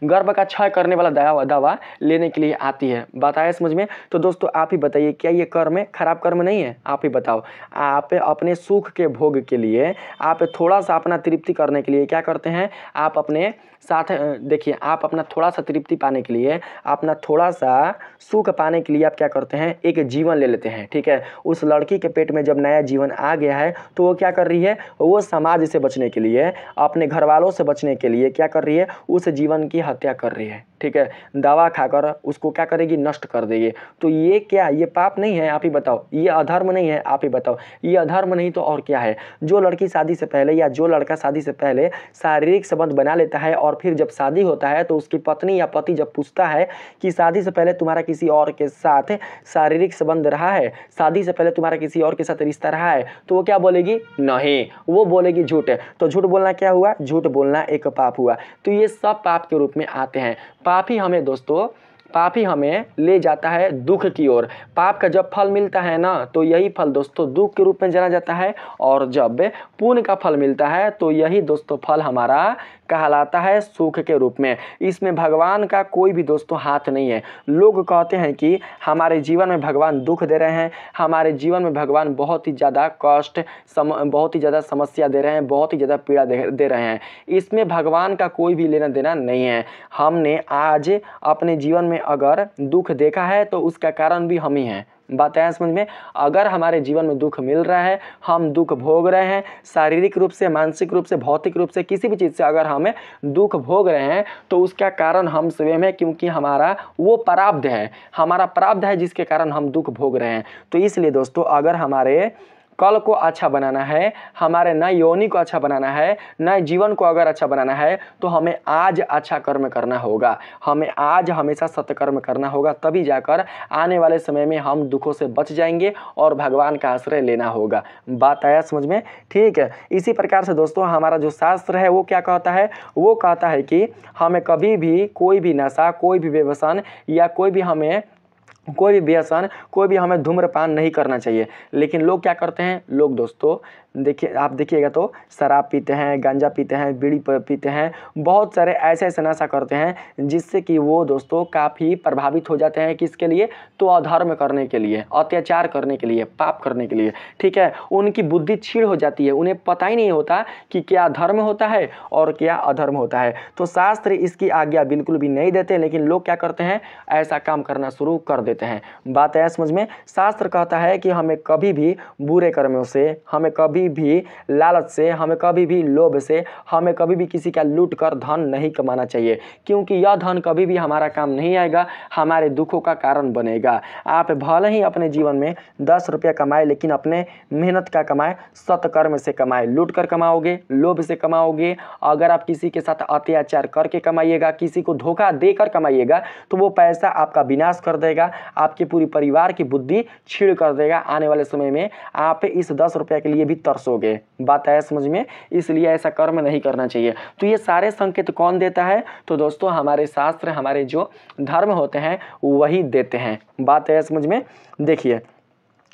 गर्भ का क्षय करने वाला दवा लेने के लिए आती है। बात आया समझ में। तो दोस्तों आप ही बताइए, क्या ये कर्म खराब कर्म नहीं है? आप ही बताओ। आप अपने सुख के भोग के लिए, आप थोड़ा सा अपना तृप्ति करने के लिए क्या करते हैं, आप अपने साथ देखिए, आप अपना थोड़ा सा तृप्ति पाने के लिए, अपना थोड़ा सा सुख पाने के लिए आप क्या करते हैं, एक जीवन ले लेते हैं, ठीक है। उस लड़की के पेट में जब नया जीवन आ गया है तो वो क्या कर रही है, वो समाज से बचने के लिए, अपने घर वालों से बचने के लिए क्या कर रही है, उस जीवन की हत्या कर रही है, ठीक है। दवा खाकर उसको क्या करेगी, नष्ट कर देगी। तो ये क्या, ये पाप नहीं है? आप ही बताओ। ये अधर्म नहीं है? आप ही बताओ। ये अधर्म नहीं तो और क्या है? जो लड़की शादी से पहले या जो लड़का शादी से पहले शारीरिक संबंध बना लेता है और फिर जब शादी होता है तो उसकी पत्नी या पति जब पूछता है कि शादी से पहले तुम्हारा किसी और के साथ शारीरिक संबंध रहा है, शादी से पहले तुम्हारा किसी और के साथ रिश्ता रहा है, तो वो क्या बोलेगी, नहीं, वो बोलेगी झूठ। तो झूठ बोलना क्या हुआ, झूठ बोलना एक पाप हुआ। तो ये सब पाप के रूप में आते हैं। पाप ही हमें दोस्तों, पाप ही हमें ले जाता है दुख की ओर। पाप का जब फल मिलता है ना, तो यही फल दोस्तों दुख के रूप में जाना जाता है, और जब पुण्य का फल मिलता है तो यही दोस्तों फल हमारा कहलाता है सुख के रूप में। इसमें भगवान का कोई भी दोस्तों हाथ नहीं है। लोग कहते हैं कि हमारे जीवन में भगवान दुख दे रहे हैं, हमारे जीवन में भगवान बहुत ही ज़्यादा कष्ट, बहुत ही ज़्यादा समस्या दे रहे हैं, बहुत ही ज़्यादा पीड़ा दे रहे हैं। इसमें भगवान का कोई भी लेना देना नहीं है। हमने आज अपने जीवन में अगर दुख देखा है तो उसका कारण भी हम ही हैं। बात है समझ में। अगर हमारे जीवन में दुख मिल रहा है, हम दुख भोग रहे हैं, शारीरिक रूप से, मानसिक रूप से, भौतिक रूप से, किसी भी चीज़ से अगर हमें दुख भोग रहे हैं तो उसका कारण हम स्वयं है, क्योंकि हमारा वो प्रारब्ध है, हमारा प्रारब्ध है जिसके कारण हम दुख भोग रहे हैं। तो इसलिए दोस्तों अगर हमारे कल को अच्छा बनाना है, हमारे नए योनि को अच्छा बनाना है, नए जीवन को अगर अच्छा बनाना है तो हमें आज अच्छा कर्म करना होगा, हमें आज हमेशा सत्कर्म करना होगा, तभी जाकर आने वाले समय में हम दुखों से बच जाएंगे और भगवान का आश्रय लेना होगा। बात आया समझ में? ठीक है। इसी प्रकार से दोस्तों हमारा जो शास्त्र है वो क्या कहता है? वो कहता है कि हमें कभी भी कोई भी नशा, कोई भी व्यसन या कोई भी हमें धूम्रपान नहीं करना चाहिए। लेकिन लोग क्या करते हैं? लोग दोस्तों देखिए, आप देखिएगा तो शराब पीते हैं, गांजा पीते हैं, बीड़ी पीते हैं, बहुत सारे ऐसे ऐसे नशा करते हैं जिससे कि वो दोस्तों काफ़ी प्रभावित हो जाते हैं। किसके लिए? तो अधर्म करने के लिए, अत्याचार करने के लिए, पाप करने के लिए। ठीक है, उनकी बुद्धि क्षीण हो जाती है, उन्हें पता ही नहीं होता कि क्या धर्म होता है और क्या अधर्म होता है। तो शास्त्र इसकी आज्ञा बिल्कुल भी नहीं देते, लेकिन लोग क्या करते हैं? ऐसा काम करना शुरू कर देते हैं। बात है समझ में? शास्त्र कहता है कि हमें कभी भी बुरे कर्मों से, हमें कभी भी लालच से, हमें कभी भी लोभ से, हमें कभी भी किसी का लूट कर धन नहीं कमाना चाहिए, क्योंकि यह धन कभी भी हमारा काम नहीं आएगा, हमारे दुखों का कारण बनेगा। आप भले ही अपने जीवन में 10 रुपया कमाए, लेकिन अपने मेहनत का कमाए, सत्कर्म से कमाए। लूट कर कमाओगे, लोभ से कमाओगे, अगर आप किसी के साथ अत्याचार करके कमाइएगा, किसी को धोखा देकर कमाइएगा, तो वो पैसा आपका विनाश कर देगा, आपके पूरी परिवार की बुद्धि छीड़ कर देगा। आने वाले समय में आप इस 10 रुपया के लिए भी तरसोगे। बात आया समझ में? इसलिए ऐसा कर्म नहीं करना चाहिए। तो ये सारे संकेत कौन देता है? तो दोस्तों हमारे शास्त्र, हमारे जो धर्म होते हैं वही देते हैं। बात आया समझ में? देखिए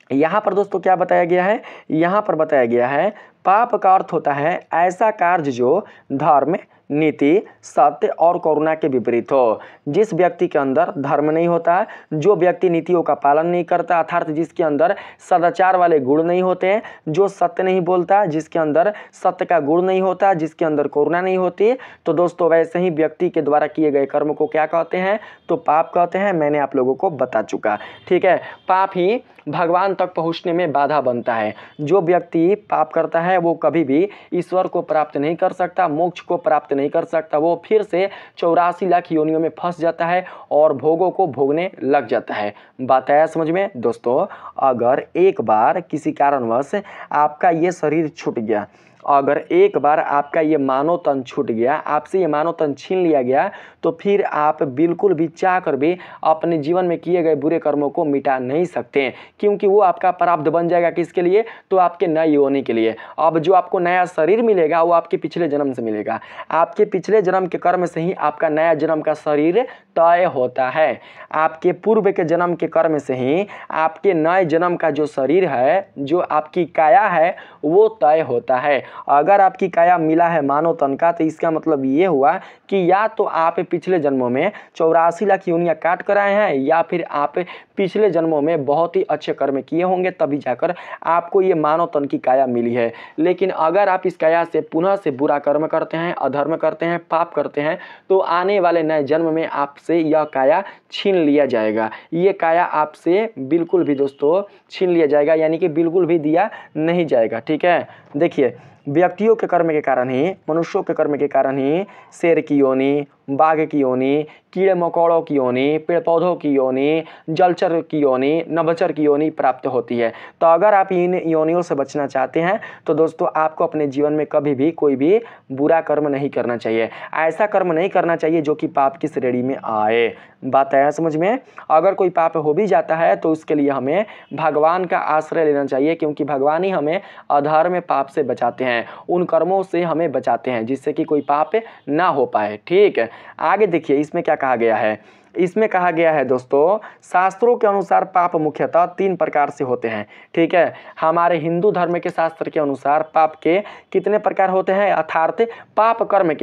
यहाँ पर दोस्तों क्या बताया गया है? यहाँ पर बताया गया है पाप का अर्थ होता है ऐसा कार्य जो धर्म, नीति, सत्य और करुणा के विपरीत हो। जिस व्यक्ति के अंदर धर्म नहीं होता, जो व्यक्ति नीतियों का पालन नहीं करता, अर्थात जिसके अंदर सदाचार वाले गुण नहीं होते हैं, जो सत्य नहीं बोलता, जिसके अंदर सत्य का गुण नहीं होता, जिसके अंदर करुणा नहीं होती, तो दोस्तों वैसे ही व्यक्ति के द्वारा किए गए कर्म को क्या कहते हैं? तो पाप कहते हैं। मैंने आप लोगों को बता चुका। ठीक है, पाप ही भगवान तक पहुँचने में बाधा बनता है। जो व्यक्ति पाप करता है वो कभी भी ईश्वर को प्राप्त नहीं कर सकता, मोक्ष को प्राप्त नहीं कर सकता। वो फिर से 84 लाख योनियों में फंस जाता है और भोगों को भोगने लग जाता है। बात आया समझ में? दोस्तों अगर एक बार किसी कारणवश आपका ये शरीर छूट गया, अगर एक बार आपका ये मानव तन छूट गया, आपसे ये मानव तन छीन लिया गया, तो फिर आप बिल्कुल भी चाह कर भी अपने जीवन में किए गए बुरे कर्मों को मिटा नहीं सकते, क्योंकि वो आपका प्रारब्ध बन जाएगा। किसके लिए? तो आपके नए योनि के लिए। अब जो आपको नया शरीर मिलेगा वो आपके पिछले जन्म से मिलेगा। आपके पिछले जन्म के कर्म से ही आपका नया जन्म का शरीर तय होता है। आपके पूर्व के जन्म के कर्म से ही आपके नए जन्म का जो शरीर है, जो आपकी काया है, वो तय होता है। अगर आपकी काया मिला है मानव तन का, तो इसका मतलब ये हुआ कि या तो आप पिछले जन्मों में 84 लाख योनियां काट कर आए हैं, या फिर आप पिछले जन्मों में बहुत ही अच्छे कर्म किए होंगे, तभी जाकर आपको ये मानव तन की काया मिली है। लेकिन अगर आप इस काया से पुनः से बुरा कर्म करते हैं, अधर्म करते हैं, पाप करते हैं, तो आने वाले नए जन्म में आपसे यह काया छीन लिया जाएगा। ये काया आपसे बिल्कुल भी दोस्तों छीन लिया जाएगा, यानी कि बिल्कुल भी दिया नहीं जाएगा। ठीक है, देखिए व्यक्तियों के कर्म के कारण ही, मनुष्यों के कर्म के कारण ही शेर की योनि, बाघ की योनि, कीड़े मकोड़ों की योनि, पेड़ पौधों की योनि, जलचर की योनि, नभचर की योनि प्राप्त होती है। तो अगर आप इन योनियों से बचना चाहते हैं तो दोस्तों आपको अपने जीवन में कभी भी कोई भी बुरा कर्म नहीं करना चाहिए। ऐसा कर्म नहीं करना चाहिए जो कि पाप की श्रेणी में आए। बात आया समझ में? अगर कोई पाप हो भी जाता है तो उसके लिए हमें भगवान का आश्रय लेना चाहिए, क्योंकि भगवान ही हमें अधर्म पाप से बचाते हैं, उन कर्मों से हमें बचाते हैं जिससे कि कोई पाप ना हो पाए। ठीक है, आगे देखिए इसमें क्या कहा गया है। इसमें कहा गया है दोस्तों, शास्त्रों के अनुसार पाप मुख्यतः 3 प्रकार से होते हैं। ठीक है, हमारे हिंदू धर्म के शास्त्र के अनुसार पाप के कितने प्रकार होते हैं? अर्थात पाप कर्म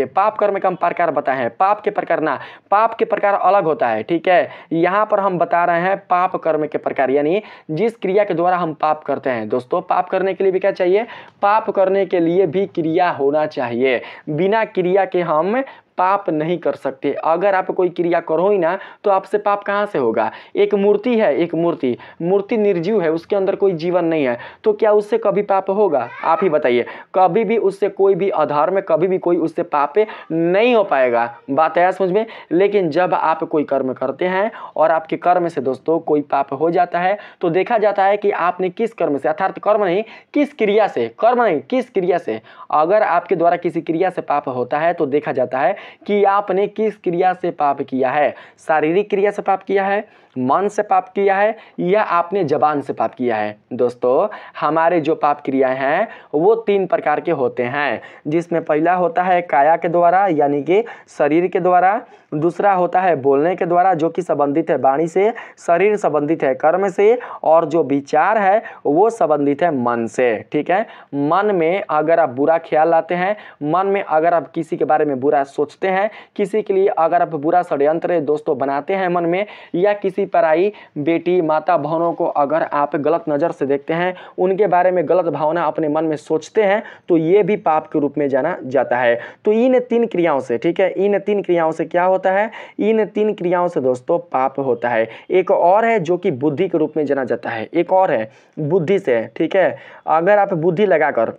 का हम प्रकार बताए हैं, पाप के प्रकार ना, पाप के प्रकार अलग होता है। ठीक है, यहाँ पर हम बता रहे हैं पाप कर्म के प्रकार, यानी जिस क्रिया के द्वारा हम पाप करते हैं। दोस्तों पाप करने के लिए भी क्या चाहिए? पाप करने के लिए भी क्रिया होना चाहिए। बिना क्रिया के हम पाप नहीं कर सकते। अगर आप कोई क्रिया करो ही ना तो आपसे पाप कहाँ से होगा। एक मूर्ति है, एक मूर्ति निर्जीव है, उसके अंदर कोई जीवन नहीं है, तो क्या उससे कभी पाप होगा? आप ही बताइए। कभी भी उससे कोई भी अधर्म, कभी भी कोई उससे पाप नहीं हो पाएगा। बात आया समझ में। लेकिन जब आप कोई कर्म करते हैं और आपके कर्म से दोस्तों कोई पाप हो जाता है तो देखा जाता है कि आपने किस कर्म से, अर्थात कर्म नहीं किस क्रिया से, कर्म नहीं किस क्रिया से, अगर आपके द्वारा किसी क्रिया से पाप होता है तो देखा जाता है कि आपने किस क्रिया से पाप किया है। शारीरिक क्रिया से पाप किया है, मन से पाप किया है, या आपने जबान से पाप किया है। दोस्तों हमारे जो पाप क्रियाएं हैं वो 3 प्रकार के होते हैं, जिसमें पहला होता है काया के द्वारा यानी कि शरीर के द्वारा, दूसरा होता है बोलने के द्वारा जो कि संबंधित है वाणी से, शरीर संबंधित है कर्म से, और जो विचार है वो संबंधित है मन से। ठीक है, मन में अगर आप बुरा ख्याल लाते हैं, मन में अगर आप किसी के बारे में बुरा सोचते हैं, किसी के लिए अगर आप बुरा षड्यंत्र दोस्तों बनाते हैं मन में, या किसी पराई बेटी माता बहनों को अगर आप गलत नज़र से देखते हैं, उनके बारे में गलत भावना अपने मन में सोचते हैं, तो ये भी पाप के रूप में जाना जाता है। तो इन 3 क्रियाओं से, ठीक है, इन 3 क्रियाओं से क्या होता है, इन 3 क्रियाओं से दोस्तों पाप होता है। एक और है जो कि बुद्धि के रूप में जाना जाता है, एक और है बुद्धि से। ठीक है, अगर आप बुद्धि लगाकर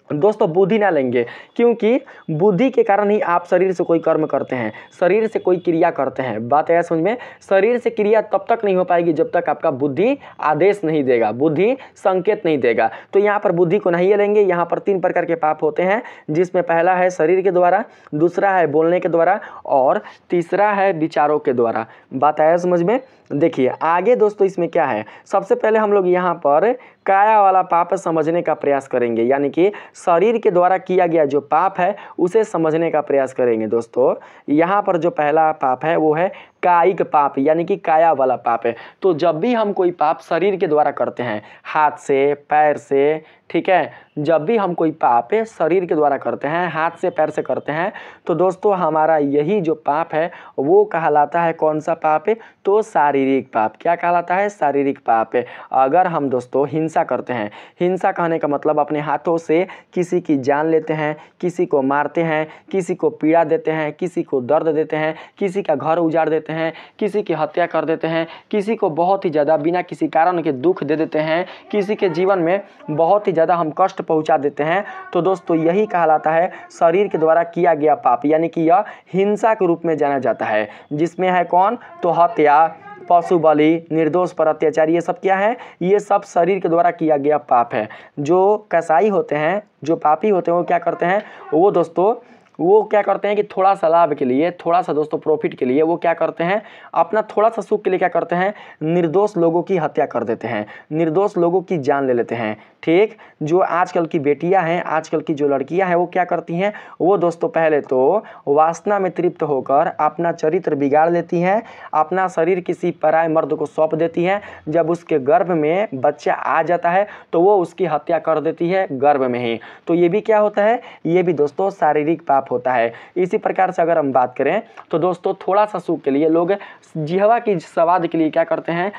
दोस्तों बुद्धि ना लेंगे, क्योंकि बुद्धि के कारण ही आप शरीर से कोई कर्म करते हैं, शरीर से कोई क्रिया करते हैं। बात है समझ में। शरीर से क्रिया तब तक नहीं हो पाएगी जब तक आपका बुद्धि आदेश नहीं देगा, बुद्धि संकेत नहीं देगा। तो यहाँ पर बुद्धि को नहीं लेंगे। यहाँ पर 3 प्रकार के पाप होते हैं, जिसमें पहला है शरीर के द्वारा, दूसरा है बोलने के द्वारा, और तीसरा है विचारों के द्वारा। बात आया समझ में। देखिए आगे दोस्तों इसमें क्या है, सबसे पहले हम लोग यहाँ पर काया वाला पाप समझने का प्रयास करेंगे, यानी कि शरीर के द्वारा किया गया जो पाप है उसे समझने का प्रयास करेंगे। दोस्तों यहाँ पर जो पहला पाप है वो है कायिक पाप, यानी कि काया वाला पाप है। तो जब भी हम कोई पाप शरीर के द्वारा करते हैं, हाथ से, पैर से, ठीक है, जब भी हम कोई पाप शरीर के द्वारा करते हैं, हाथ से पैर से करते हैं, तो दोस्तों हमारा यही जो पाप है वो कहलाता है कौन सा पाप है, तो शारीरिक पाप। क्या कहलाता है, शारीरिक पाप। अगर हम दोस्तों हिंसा करते हैं, हिंसा कहने का मतलब अपने हाथों से किसी की जान लेते हैं, किसी को मारते हैं, किसी को पीड़ा देते हैं, किसी को दर्द देते हैं, किसी का घर उजाड़ देते हैं, किसी की हत्या कर देते हैं, किसी को बहुत ही ज़्यादा बिना किसी कारण के दुख दे देते हैं, किसी के जीवन में बहुत ही ज़्यादा हम कष्ट पहुंचा देते हैं, तो दोस्तों यही कहलाता है शरीर के द्वारा किया गया पाप, यानी कि यह हिंसा के रूप में जाना जाता है। जिसमें है कौन, तो हत्या, पशु बलि, निर्दोष पर अत्याचार, ये सब क्या है, ये सब शरीर के द्वारा किया गया पाप है। जो कसाई होते हैं, जो पापी होते हैं, वो क्या करते हैं, वो दोस्तों वो क्या करते हैं कि थोड़ा सा लाभ के लिए, थोड़ा सा दोस्तों प्रॉफिट के लिए वो क्या करते हैं, अपना थोड़ा सा सुख के लिए क्या करते हैं, निर्दोष लोगों की हत्या कर देते हैं, निर्दोष लोगों की जान ले लेते हैं। ठीक, जो आजकल की बेटियां हैं, आजकल की जो लड़कियां हैं, वो क्या करती हैं, वो दोस्तों पहले तो वासना में तृप्त होकर अपना चरित्र बिगाड़ लेती हैं, अपना शरीर किसी पराये मर्द को सौंप देती हैं। जब उसके गर्भ में बच्चा आ जाता है तो वो उसकी हत्या कर देती है गर्भ में ही। तो ये भी क्या होता है, ये भी दोस्तों शारीरिक पाप होता है। इसी प्रकार से अगर हम बात करें तो दोस्तों थोड़ा सा सुख के लिए लोग जिहवा की स्वाद के लिए क्या करते हैं,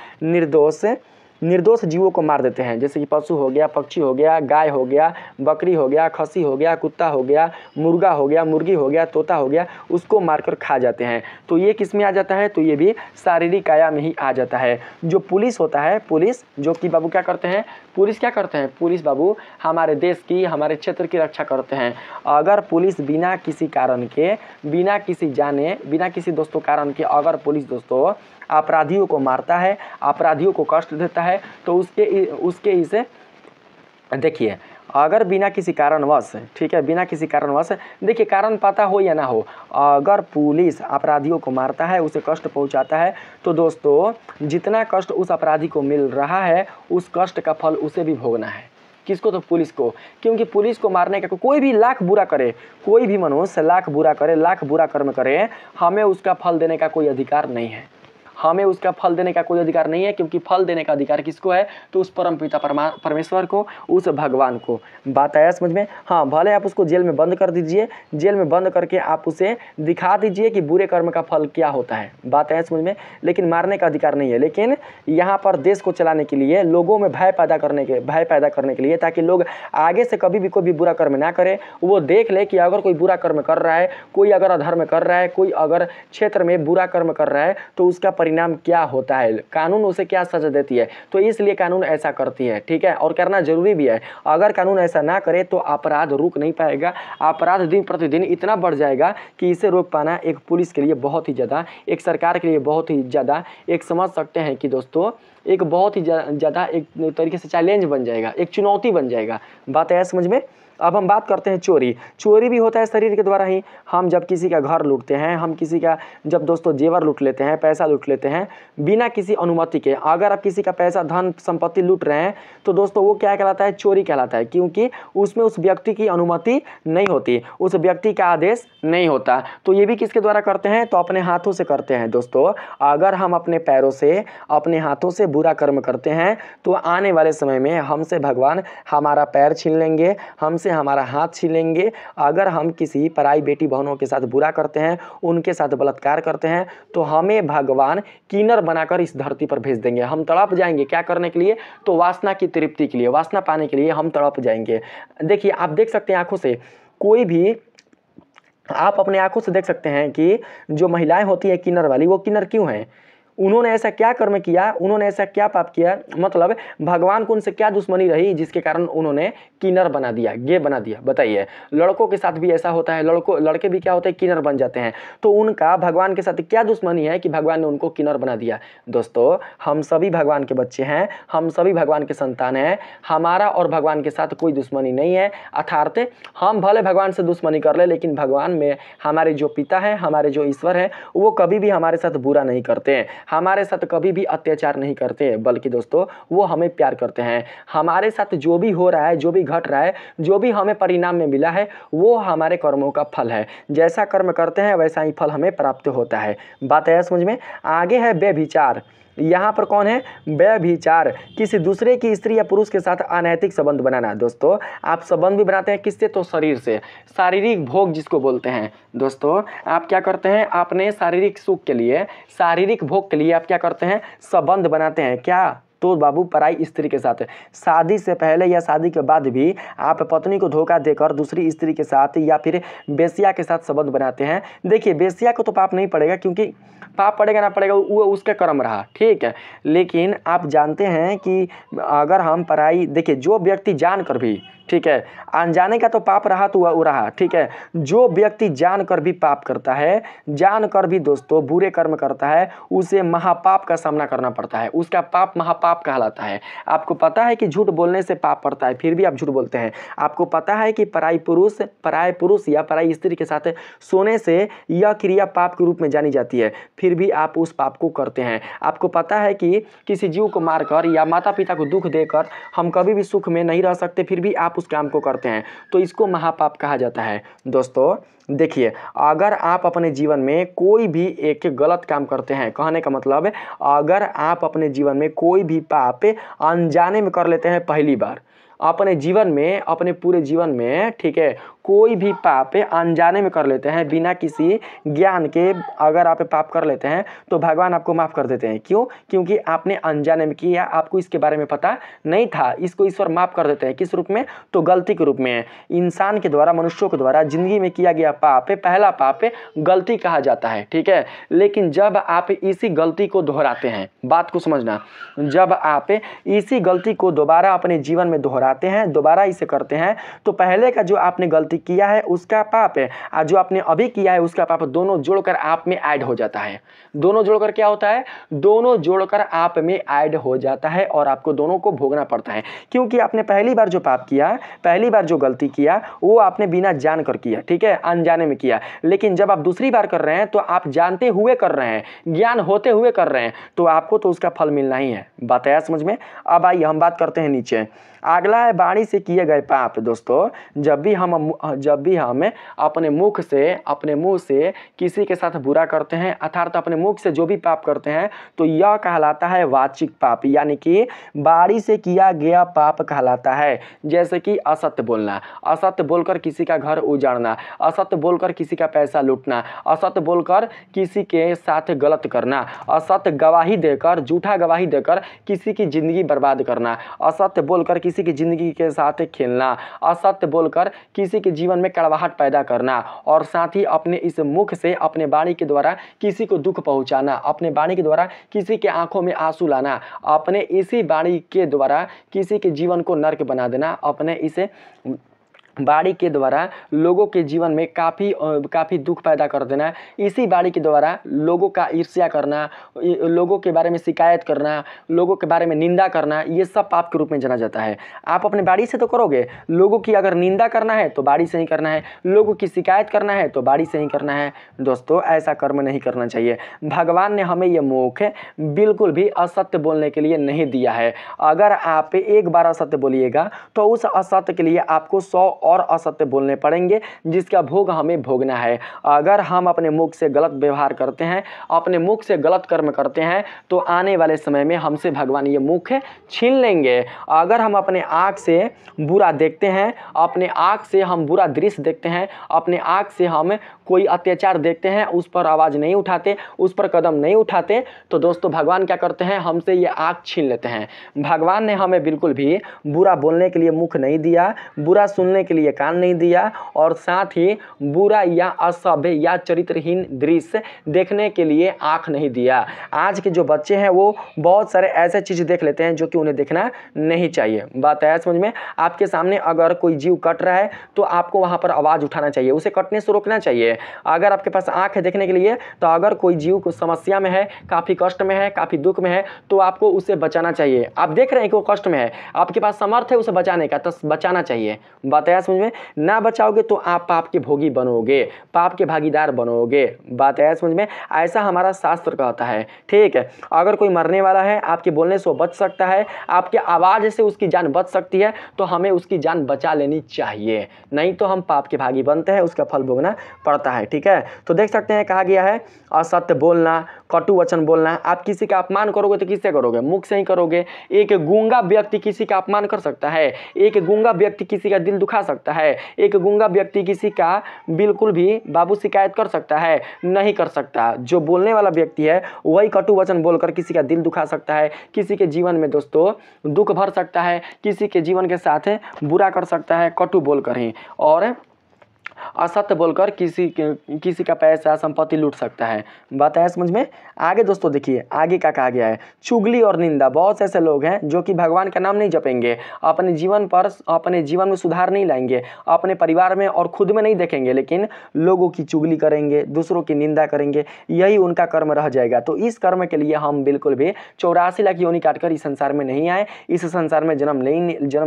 निर्दोष जीवों को मार देते हैं। जैसे कि पशु हो गया, पक्षी हो गया, गाय हो गया, बकरी हो गया, खसी हो गया, कुत्ता हो गया, मुर्गा हो गया, मुर्गी हो गया, तोता हो गया, उसको मारकर खा जाते हैं। तो ये किस में आ जाता है, तो ये भी शारीरिक काया में ही आ जाता है। जो पुलिस होता है, पुलिस जो कि बाबू क्या करते हैं, पुलिस क्या करते हैं, पुलिस बाबू हमारे देश की, हमारे क्षेत्र की रक्षा करते हैं। अगर पुलिस बिना किसी कारण के, बिना किसी जाने, बिना किसी दोस्तों कारण के अगर पुलिस दोस्तों अपराधियों को मारता है, अपराधियों को कष्ट देता है, तो उसके इसे देखिए, अगर बिना किसी कारणवश, ठीक है, बिना किसी कारणवश, देखिए कारण पता हो या ना हो, अगर पुलिस अपराधियों को मारता है, उसे कष्ट पहुंचाता है, तो दोस्तों जितना कष्ट उस अपराधी को मिल रहा है उस कष्ट का फल उसे भी भोगना है। किसको, तो पुलिस को। क्योंकि पुलिस को मारने का कोई भी लाख बुरा करे, कोई भी मनुष्य लाख बुरा करे, लाख बुरा कर्म करे, हमें उसका फल देने का कोई अधिकार नहीं है। हमें उसका फल देने का कोई अधिकार नहीं है, क्योंकि फल देने का अधिकार किसको है? तो उस परमपिता परमेश्वर को, उस भगवान को। बात आया समझ में? हाँ, भले आप उसको जेल में बंद कर दीजिए, जेल में बंद करके आप उसे दिखा दीजिए कि बुरे कर्म का फल क्या होता है। बात आया समझ में? लेकिन मारने का अधिकार नहीं है। लेकिन यहाँ पर देश को चलाने के लिए, लोगों में भय पैदा करने के लिए, ताकि लोग आगे से कभी भी कोई भी बुरा कर्म ना करे। वो देख ले कि अगर कोई बुरा कर्म कर रहा है, कोई अगर अधर्म कर रहा है, कोई अगर क्षेत्र में बुरा कर्म कर रहा है, तो उसका परिणाम क्या होता है, कानून उसे क्या सजा देती है। तो इसलिए कानून ऐसा करती है, ठीक है, और करना जरूरी भी है। अगर कानून ऐसा ना करे तो अपराध रुक नहीं पाएगा। अपराध दिन प्रतिदिन इतना बढ़ जाएगा कि इसे रोक पाना एक पुलिस के लिए बहुत ही ज़्यादा, एक सरकार के लिए बहुत ही ज़्यादा, एक समझ सकते हैं कि दोस्तों एक बहुत ही ज़्यादा एक तरीके से चैलेंज बन जाएगा, एक चुनौती बन जाएगा। बात है समझ में? अब हम बात करते हैं चोरी। चोरी भी होता है शरीर के द्वारा ही। हम जब किसी का घर लूटते हैं, हम किसी का जब दोस्तों जेवर लूट लेते हैं, पैसा लूट लेते हैं बिना किसी अनुमति के, अगर आप किसी का पैसा, धन, संपत्ति लूट रहे हैं तो दोस्तों वो क्या कहलाता है? चोरी कहलाता है, क्योंकि उसमें उस व्यक्ति की अनुमति नहीं होती, उस व्यक्ति का आदेश नहीं होता। तो ये भी किसके द्वारा करते हैं? तो अपने हाथों से करते हैं दोस्तों। अगर हम अपने पैरों से, अपने हाथों से बुरा कर्म करते हैं तो आने वाले समय में हमसे भगवान हमारा पैर छीन लेंगे, हमसे हमारा हाथ छीनेंगे। अगर हम किसी पराई बेटी बहनों के साथ बुरा करते हैं, उनके साथ बलात्कार करते हैं, तो हमें भगवान किन्नर बनाकर इस धरती पर भेज देंगे। हम तड़प जाएंगे क्या करने के लिए? तो वासना की तृप्ति के लिए, वासना पाने के लिए हम तड़प जाएंगे। देखिए, आप देख सकते हैं आंखों से, कोई भी आप अपने आंखों से देख सकते हैं कि जो महिलाएं होती है किन्नर वाली, वो किन्नर क्यों हैं? उन्होंने ऐसा क्या कर्म किया, उन्होंने ऐसा क्या पाप किया, मतलब भगवान को उनसे क्या दुश्मनी रही जिसके कारण उन्होंने किन्नर बना दिया, गे बना दिया? बताइए। लड़कों के साथ भी ऐसा होता है, लड़के भी क्या होते हैं? किन्नर बन जाते हैं। तो उनका भगवान के साथ क्या दुश्मनी है कि भगवान ने उनको किन्नर बना दिया? दोस्तों, हम सभी भगवान के बच्चे हैं, हम सभी भगवान के संतान हैं। हमारा और भगवान के साथ कोई दुश्मनी नहीं है। अर्थात हम भले भगवान से दुश्मनी कर ले, लेकिन भगवान में हमारे जो पिता हैं, हमारे जो ईश्वर हैं, वो कभी भी हमारे साथ बुरा नहीं करते हैं, हमारे साथ कभी भी अत्याचार नहीं करते, बल्कि दोस्तों वो हमें प्यार करते हैं। हमारे साथ जो भी हो रहा है, जो भी घट रहा है, जो भी हमें परिणाम में मिला है, वो हमारे कर्मों का फल है। जैसा कर्म करते हैं वैसा ही फल हमें प्राप्त होता है। बात है समझ में? आगे है व्यभिचार। यहाँ पर कौन है? व्यभिचार, किसी दूसरे की स्त्री या पुरुष के साथ अनैतिक संबंध बनाना। दोस्तों, आप संबंध भी बनाते हैं किससे? तो शरीर से। शारीरिक भोग जिसको बोलते हैं। दोस्तों, आप क्या करते हैं? अपने शारीरिक सुख के लिए, शारीरिक भोग के लिए आप क्या करते हैं? संबंध बनाते हैं। क्या? तो बाबू पराई स्त्री के साथ। शादी से पहले या शादी के बाद भी आप पत्नी को धोखा देकर दूसरी स्त्री के साथ या फिर बेश्या के साथ संबंध बनाते हैं। देखिए, बेश्या को तो पाप नहीं पड़ेगा, क्योंकि पाप पड़ेगा ना पड़ेगा वो उसका कर्म रहा, ठीक है। लेकिन आप जानते हैं कि अगर हम पराई, देखिए जो व्यक्ति जानकर भी, ठीक है, अनजाने का तो पाप रहा तो वो रहा, ठीक है। जो व्यक्ति जानकर भी पाप करता है, जानकर भी दोस्तों बुरे कर्म करता है, उसे महापाप का सामना करना पड़ता है। उसका पाप महापाप कहलाता है। आपको पता है कि झूठ बोलने से पाप पड़ता है, फिर भी आप झूठ बोलते हैं। आपको पता है कि पराई पुरुष या पराई स्त्री के साथ सोने से यह क्रिया पाप के रूप में जानी जाती है, फिर भी आप उस पाप को करते हैं। आपको पता है कि किसी जीव को मारकर या माता पिता को दुख देकर हम कभी भी सुख में नहीं रह सकते, फिर भी आप उस काम को करते हैं, तो इसको महापाप कहा जाता है। दोस्तों देखिए, अगर आप अपने जीवन में कोई भी एक गलत काम करते हैं, कहने का मतलब अगर आप अपने जीवन में कोई भी पाप अनजाने में कर लेते हैं पहली बार अपने जीवन में, अपने पूरे जीवन में, ठीक है, कोई भी पाप अनजाने में कर लेते हैं बिना किसी ज्ञान के, अगर आप पाप कर लेते हैं तो भगवान आपको माफ़ कर देते हैं। क्यों? क्योंकि आपने अनजाने में किया, आपको इसके बारे में पता नहीं था। इसको ईश्वर माफ़ कर देते हैं। किस रूप में? तो गलती के रूप में। इंसान के द्वारा, मनुष्यों के द्वारा जिंदगी में किया गया पाप, पहला पाप गलती कहा जाता है, ठीक है। लेकिन जब आप इसी गलती को दोहराते हैं, बात को समझना, जब आप इसी गलती को दोबारा अपने जीवन में दोहराते हैं, दोबारा इसे करते हैं, तो पहले का जो आपने गलती किया है उसका पाप है और जो आपने अभी किया है उसका पाप, दोनों जोड़कर आप में ऐड हो जाता है। दोनों जोड़कर क्या होता है? दोनों जोड़कर आप में ऐड हो जाता है और आपको दोनों को भोगना पड़ता है। क्योंकि आपने पहली बार जो पाप किया, पहली बार जो गलती किया, वो आपने बिना जान कर किया, ठीक है, अनजाने में किया। लेकिन जब आप दूसरी बार कर रहे हैं तो आप जानते हुए कर रहे हैं, ज्ञान होते हुए कर रहे हैं, तो आपको तो उसका फल मिलना ही है। बात आया समझ में? अब आइए हम बात करते हैं नीचे। अगला है वाणी से किए गए पाप। दोस्तों, जब भी हम हम अपने मुंह से किसी के साथ बुरा करते हैं, अर्थात अपने मुख से जो भी पाप करते हैं, तो यह कहलाता है वाचिक पाप, यानी कि वाणी से किया गया पाप कहलाता है। जैसे कि असत्य बोलना, असत्य बोलकर किसी का घर उजाड़ना, असत्य बोलकर किसी का पैसा लूटना, असत्य बोलकर किसी के साथ गलत करना, असत्य गवाही देकर, झूठा गवाही देकर किसी की जिंदगी बर्बाद करना, असत्य बोलकर किसी की जिंदगी के साथ खेलना, असत्य बोलकर किसी के जीवन में कड़वाहट पैदा करना, और साथ ही अपने इस मुख से, अपने वाणी के द्वारा किसी को दुख पहुंचाना, अपने वाणी के द्वारा किसी के आंखों में आंसू लाना, अपने इसी वाणी के द्वारा किसी के जीवन को नर्क बना देना, अपने इसे वाणी के द्वारा लोगों के जीवन में काफ़ी दुख पैदा कर देना, इसी वाणी के द्वारा लोगों का ईर्ष्या करना, लोगों के बारे में शिकायत करना, लोगों के बारे में निंदा करना, ये सब पाप के रूप में जाना जाता है। आप अपने वाणी से तो करोगे, लोगों की अगर निंदा करना है तो वाणी से ही करना है, लोगों की शिकायत करना है तो वाणी से ही करना है। दोस्तों, ऐसा कर्म नहीं करना चाहिए। भगवान ने हमें ये मुख बिल्कुल भी असत्य बोलने के लिए नहीं दिया है। अगर आप एक बार असत्य बोलिएगा तो उस असत्य के लिए आपको 100 और असत्य बोलने पड़ेंगे, जिसका भोग हमें भोगना है। अगर हम अपने मुख से गलत व्यवहार करते हैं, अपने मुख से गलत कर्म करते हैं, तो आने वाले समय में हमसे भगवान ये मुख छीन लेंगे। अगर हम अपने आँख से बुरा देखते हैं, अपने आँख से हम बुरा दृश्य देखते हैं, अपने आँख से हम कोई अत्याचार देखते हैं, उस पर आवाज़ नहीं उठाते, उस पर कदम नहीं उठाते, तो दोस्तों भगवान क्या करते हैं, हमसे ये आँख छीन लेते हैं। भगवान ने हमें बिल्कुल भी बुरा बोलने के लिए मुख नहीं दिया, बुरा सुनने के लिए कान नहीं दिया, और साथ ही बुरा या असभ्य या चरित्रहीन दृश्य देखने के लिए आँख नहीं दिया। आज के जो बच्चे हैं वो बहुत सारे ऐसे चीज़ देख लेते हैं जो कि उन्हें देखना नहीं चाहिए। बात है समझ में? आपके सामने अगर कोई जीव कट रहा है तो आपको वहाँ पर आवाज़ उठाना चाहिए, उसे कटने से रोकना चाहिए। अगर आपके पास आँख है देखने के लिए, तो अगर कोई जीव को समस्या में है, काफ़ी कष्ट में है, काफ़ी दुख में है, तो आपको उसे बचाना चाहिए। आप देख रहे हैं कि वो कष्ट में है, आपके पास समर्थ है उसे बचाने का, तो बचाना चाहिए। बात है समझ में? ना बचाओगे तो आप पाप के भोगी बनोगे, पाप के भागीदार बनोगे। बात है समझ में? ऐसा हमारा शास्त्र कहता है। ठीक है, अगर कोई मरने वाला है, आपके बोलने से वो बच सकता है, आपके आवाज़ से उसकी जान बच सकती है, तो हमें उसकी जान बचा लेनी चाहिए, नहीं तो हम पाप के भागी बनते हैं, उसका फल भोगना पड़ता है। ठीक है, तो देख सकते हैं कहा गया है असत्य बोलना, कटु वचन बोलना। आप किसी का अपमान करोगे तो किससे करोगे? मुख से ही करोगे। एक गूंगा व्यक्ति किसी का अपमान कर सकता है, एक गूंगा व्यक्ति किसी का दिल दुखा सकता है, एक गूंगा व्यक्ति किसी का बिल्कुल भी बाबू शिकायत कर सकता है? नहीं कर सकता। जो बोलने वाला व्यक्ति है वही कटु वचन बोलकर किसी का दिल दुखा सकता है, किसी के जीवन में दोस्तों दुख भर सकता है, किसी के जीवन के साथ बुरा कर सकता है कटु बोलकर ही, और असत्य बोलकर किसी का पैसा संपत्ति लूट सकता है। बात है समझ में? आगे दोस्तों देखिए आगे क्या कहा गया है, चुगली और निंदा। बहुत से ऐसे लोग हैं जो कि भगवान का नाम नहीं जपेंगे, अपने जीवन में सुधार नहीं लाएंगे, अपने परिवार में और खुद में नहीं देखेंगे, लेकिन लोगों की चुगली करेंगे, दूसरों की निंदा करेंगे, यही उनका कर्म रह जाएगा। तो इस कर्म के लिए हम बिल्कुल भी 84 लाख योनि काटकर इस संसार में नहीं आए, इस संसार में जन्म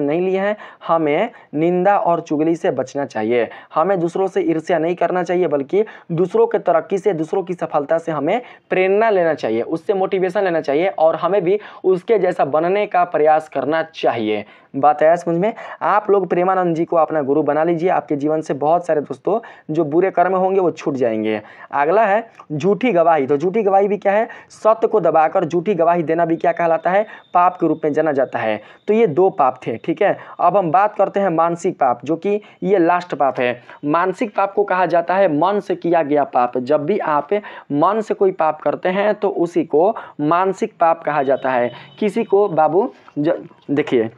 नहीं लिए हैं। हमें निंदा और चुगली से बचना चाहिए, हमें दूसरों से ईर्ष्या नहीं करना चाहिए, बल्कि दूसरों के तरक्की से, दूसरों की सफलता से हमें प्रेरणा लेना चाहिए, उससे मोटिवेशन लेना चाहिए, और हमें भी उसके जैसा बनने का प्रयास करना चाहिए। बात है समझ में? आप लोग प्रेमानंद जी को अपना गुरु बना लीजिए, आपके जीवन से बहुत सारे दोस्तों जो बुरे कर्म होंगे वो छूट जाएंगे। अगला है झूठी गवाही। तो झूठी गवाही भी क्या है? सत्य को दबाकर झूठी गवाही देना भी क्या कहलाता है? पाप के रूप में जाना जाता है। तो ये 2 पाप थे। ठीक है, अब हम बात करते हैं मानसिक पाप, जो कि ये लास्ट पाप है। मानसिक पाप को कहा जाता है मन से किया गया पाप। जब भी आप मन से कोई पाप करते हैं तो उसी को मानसिक पाप कहा जाता है। किसी को बाबू देखिए,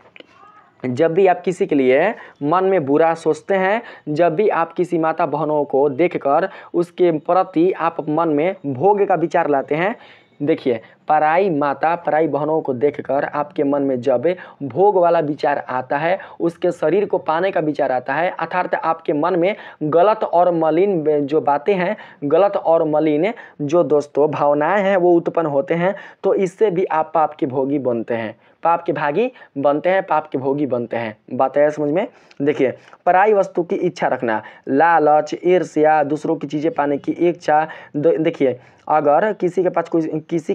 जब भी आप किसी के लिए मन में बुरा सोचते हैं, जब भी आप किसी माता बहनों को देखकर उसके प्रति आप मन में भोग का विचार लाते हैं, देखिए पराई माता पराई बहनों को देखकर आपके मन में जब भोग वाला विचार आता है, उसके शरीर को पाने का विचार आता है, अर्थात आपके मन में गलत और मलिन जो बातें हैं, गलत और मलिन जो दोस्तों भावनाएं हैं वो उत्पन्न होते हैं, तो इससे भी आप पाप के भोगी बनते हैं, पाप के भागी बनते हैं, पाप के भोगी बनते हैं। बात है समझ में? देखिए पराई वस्तु की इच्छा रखना, लालच, ईर्ष्या, दूसरों की चीज़ें पाने की इच्छा। देखिए अगर किसी के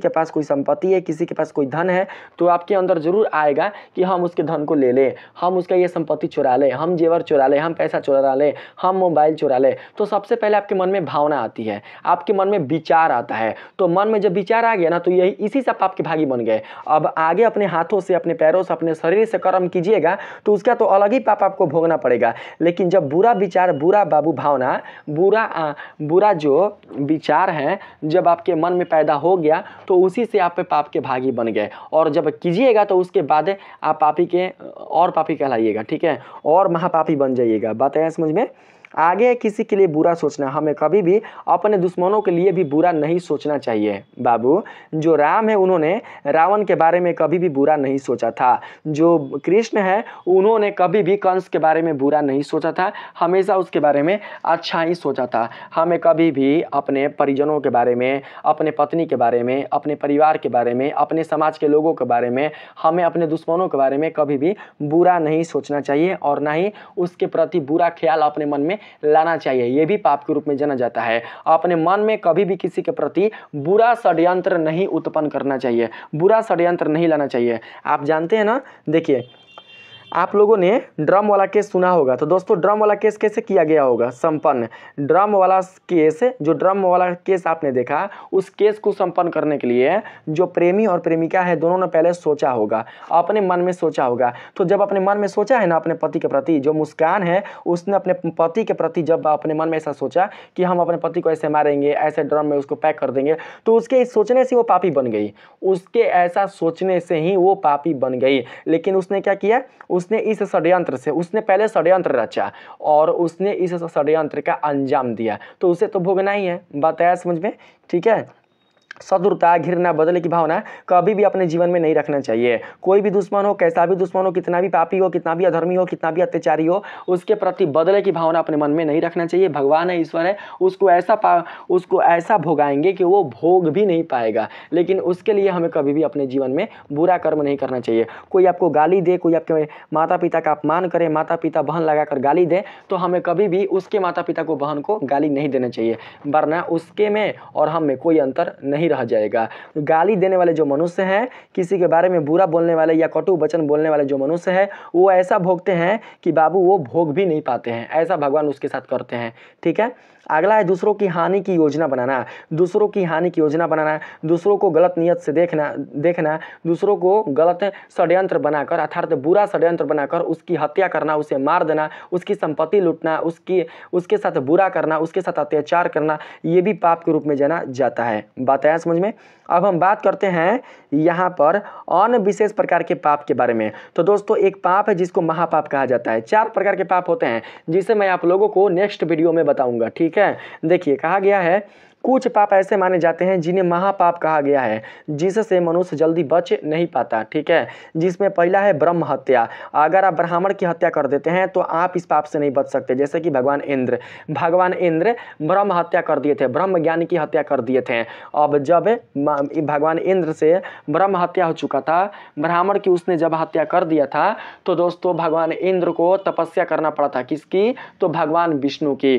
पास कोई संपत्ति है, किसी के पास कोई धन है, तो आपके अंदर जरूर आएगा कि हम उसके धन को ले लें, हम उसका ये संपत्ति चुरा लें, हम जेवर चुरा लें, हम पैसा चुरा लें, हम मोबाइल चुरा लें। तो सबसे पहले आपके मन में भावना आती है, आपके मन में विचार आता है। तो मन में जब विचार आ गया ना, तो यही इसी से आप पाप के भागी बन गए। अब आगे अपने हाथों से, अपने पैरों से, अपने शरीर से कर्म कीजिएगा तो उसका तो अलग ही पाप आपको भोगना पड़ेगा। लेकिन जब बुरा विचार, बुरा बाबू भावना, बुरा जो विचार है जब आपके मन में पैदा हो गया, तो उसी से आप पाप के भागी बन गए। और जब कीजिएगा तो उसके बाद आप पापी के और पापी कहलाइएगा, ठीक है, और महापापी बन जाइएगा। बात है समझ में। आगे किसी के लिए बुरा सोचना, हमें कभी भी अपने दुश्मनों के लिए भी बुरा नहीं सोचना चाहिए। बाबू, जो राम है उन्होंने रावण के बारे में कभी भी बुरा नहीं सोचा था। जो कृष्ण है उन्होंने कभी भी कंस के बारे में बुरा नहीं सोचा था, हमेशा उसके बारे में अच्छा ही सोचा था। हमें कभी भी अपने परिजनों के बारे में, अपने पत्नी के बारे में, अपने परिवार के बारे में, अपने समाज के लोगों के बारे में, हमें अपने दुश्मनों के बारे में कभी भी बुरा नहीं सोचना चाहिए और ना ही उसके प्रति बुरा ख्याल अपने मन में लाना चाहिए। यह भी पाप के रूप में जाना जाता है। अपने मन में कभी भी किसी के प्रति बुरा षड्यंत्र नहीं उत्पन्न करना चाहिए, बुरा षड्यंत्र नहीं लाना चाहिए। आप जानते हैं ना, देखिए आप लोगों ने ड्रम वाला केस सुना होगा। तो दोस्तों ड्रम वाला केस कैसे किया गया होगा? संपन्न। ड्रम वाला केस, जो ड्रम वाला केस आपने देखा, उस केस को संपन्न करने के लिए जो प्रेमी और प्रेमिका है दोनों ने पहले सोचा होगा, अपने मन में सोचा होगा। तो जब अपने मन में सोचा है ना अपने पति के प्रति, जो मुस्कान है उसने अपने पति के प्रति जब अपने मन में ऐसा सोचा कि हम अपने पति को ऐसे मारेंगे, ऐसे ड्रम में उसको पैक कर देंगे, तो उसके इस सोचने से वो पापी बन गई। उसके ऐसा सोचने से ही वो पापी बन गई। लेकिन उसने क्या किया? उसने इस षड्यंत्र से, उसने पहले षड्यंत्र रचा और उसने इस षड्यंत्र का अंजाम दिया, तो उसे तो भोगना ही है। बात आया समझ में? ठीक है। शत्रुता, घृणा, बदले की भावना कभी भी अपने जीवन में नहीं रखना चाहिए। कोई भी दुश्मन हो, कैसा भी दुश्मन हो, कितना भी पापी हो, कितना भी अधर्मी हो, कितना भी अत्याचारी हो, उसके प्रति बदले की भावना अपने मन में नहीं रखना चाहिए। भगवान है, ईश्वर है, उसको ऐसा भोगाएंगे कि वो भोग भी नहीं पाएगा। लेकिन उसके लिए हमें कभी भी अपने जीवन में बुरा कर्म नहीं करना चाहिए। कोई आपको गाली दे, कोई आपके माता पिता का अपमान करे, माता पिता बहन लगाकर गाली दे, तो हमें कभी भी उसके माता पिता को, बहन को गाली नहीं देना चाहिए, वरना उसके में और हम में कोई अंतर नहीं रह जाएगा। गाली देने वाले जो मनुष्य हैं, किसी के बारे में बुरा बोलने वाले या कटु वचन बोलने वाले जो मनुष्य हैं, वो ऐसा भोगते हैं कि बाबू वो भोग भी नहीं पाते हैं। ऐसा भगवान उसके साथ करते हैं। ठीक है। अगला है दूसरों की हानि की योजना बनाना। दूसरों की हानि की योजना बनाना, दूसरों को गलत नियत से देखना, दूसरों को गलत षड्यंत्र बनाकर, अर्थात बुरा षड्यंत्र बनाकर उसकी हत्या करना, उसे मार देना, उसकी संपत्ति लूटना, उसके साथ बुरा करना, उसके साथ अत्याचार करना, ये भी पाप के रूप में जाना जाता है। बात आया समझ में? अब हम बात करते हैं यहाँ पर अन्य विशेष प्रकार के पाप के बारे में। तो दोस्तों एक पाप है जिसको महापाप कहा जाता है। 4 प्रकार के पाप होते हैं जिसे मैं आप लोगों को नेक्स्ट वीडियो में बताऊंगा। ठीक है। देखिए कहा गया है कुछ पाप ऐसे माने जाते हैं जिन्हें महापाप कहा गया है, जिससे मनुष्य जल्दी बच नहीं पाता। ठीक है। जिसमें पहला है ब्रह्म हत्या। अगर आप ब्राह्मण की हत्या कर देते हैं तो आप इस पाप से नहीं बच सकते। जैसे कि भगवान इंद्र ब्रह्म हत्या कर दिए थे, ब्रह्म ज्ञानी की हत्या कर दिए थे। अब जब भगवान इंद्र से ब्रह्म हत्या हो चुका था, ब्राह्मण की उसने जब हत्या कर दिया था, तो दोस्तों भगवान इंद्र को तपस्या करना पड़ा था। किसकी? तो भगवान विष्णु की।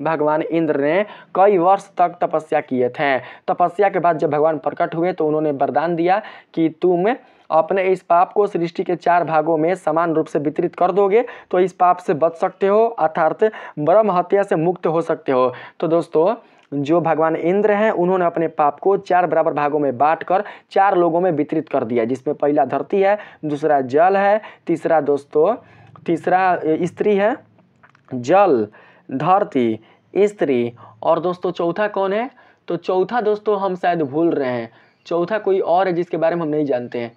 भगवान इंद्र ने कई वर्ष तक तपस्या किए थे। तपस्या के बाद जब भगवान प्रकट हुए तो उन्होंने वरदान दिया कि तुम अपने इस पाप को सृष्टि के 4 भागों में समान रूप से वितरित कर दोगे तो इस पाप से बच सकते हो, अर्थात ब्रह्म हत्या से मुक्त हो सकते हो। तो दोस्तों जो भगवान इंद्र हैं उन्होंने अपने पाप को 4 बराबर भागों में बांटकर 4 लोगों में वितरित कर दिया, जिसमें पहला धरती है, दूसरा जल है, तीसरा स्त्री है, जल, धरती, स्त्री, और दोस्तों चौथा कौन है? तो चौथा दोस्तों हम शायद भूल रहे हैं। चौथा कोई और है जिसके बारे में हम नहीं जानते हैं।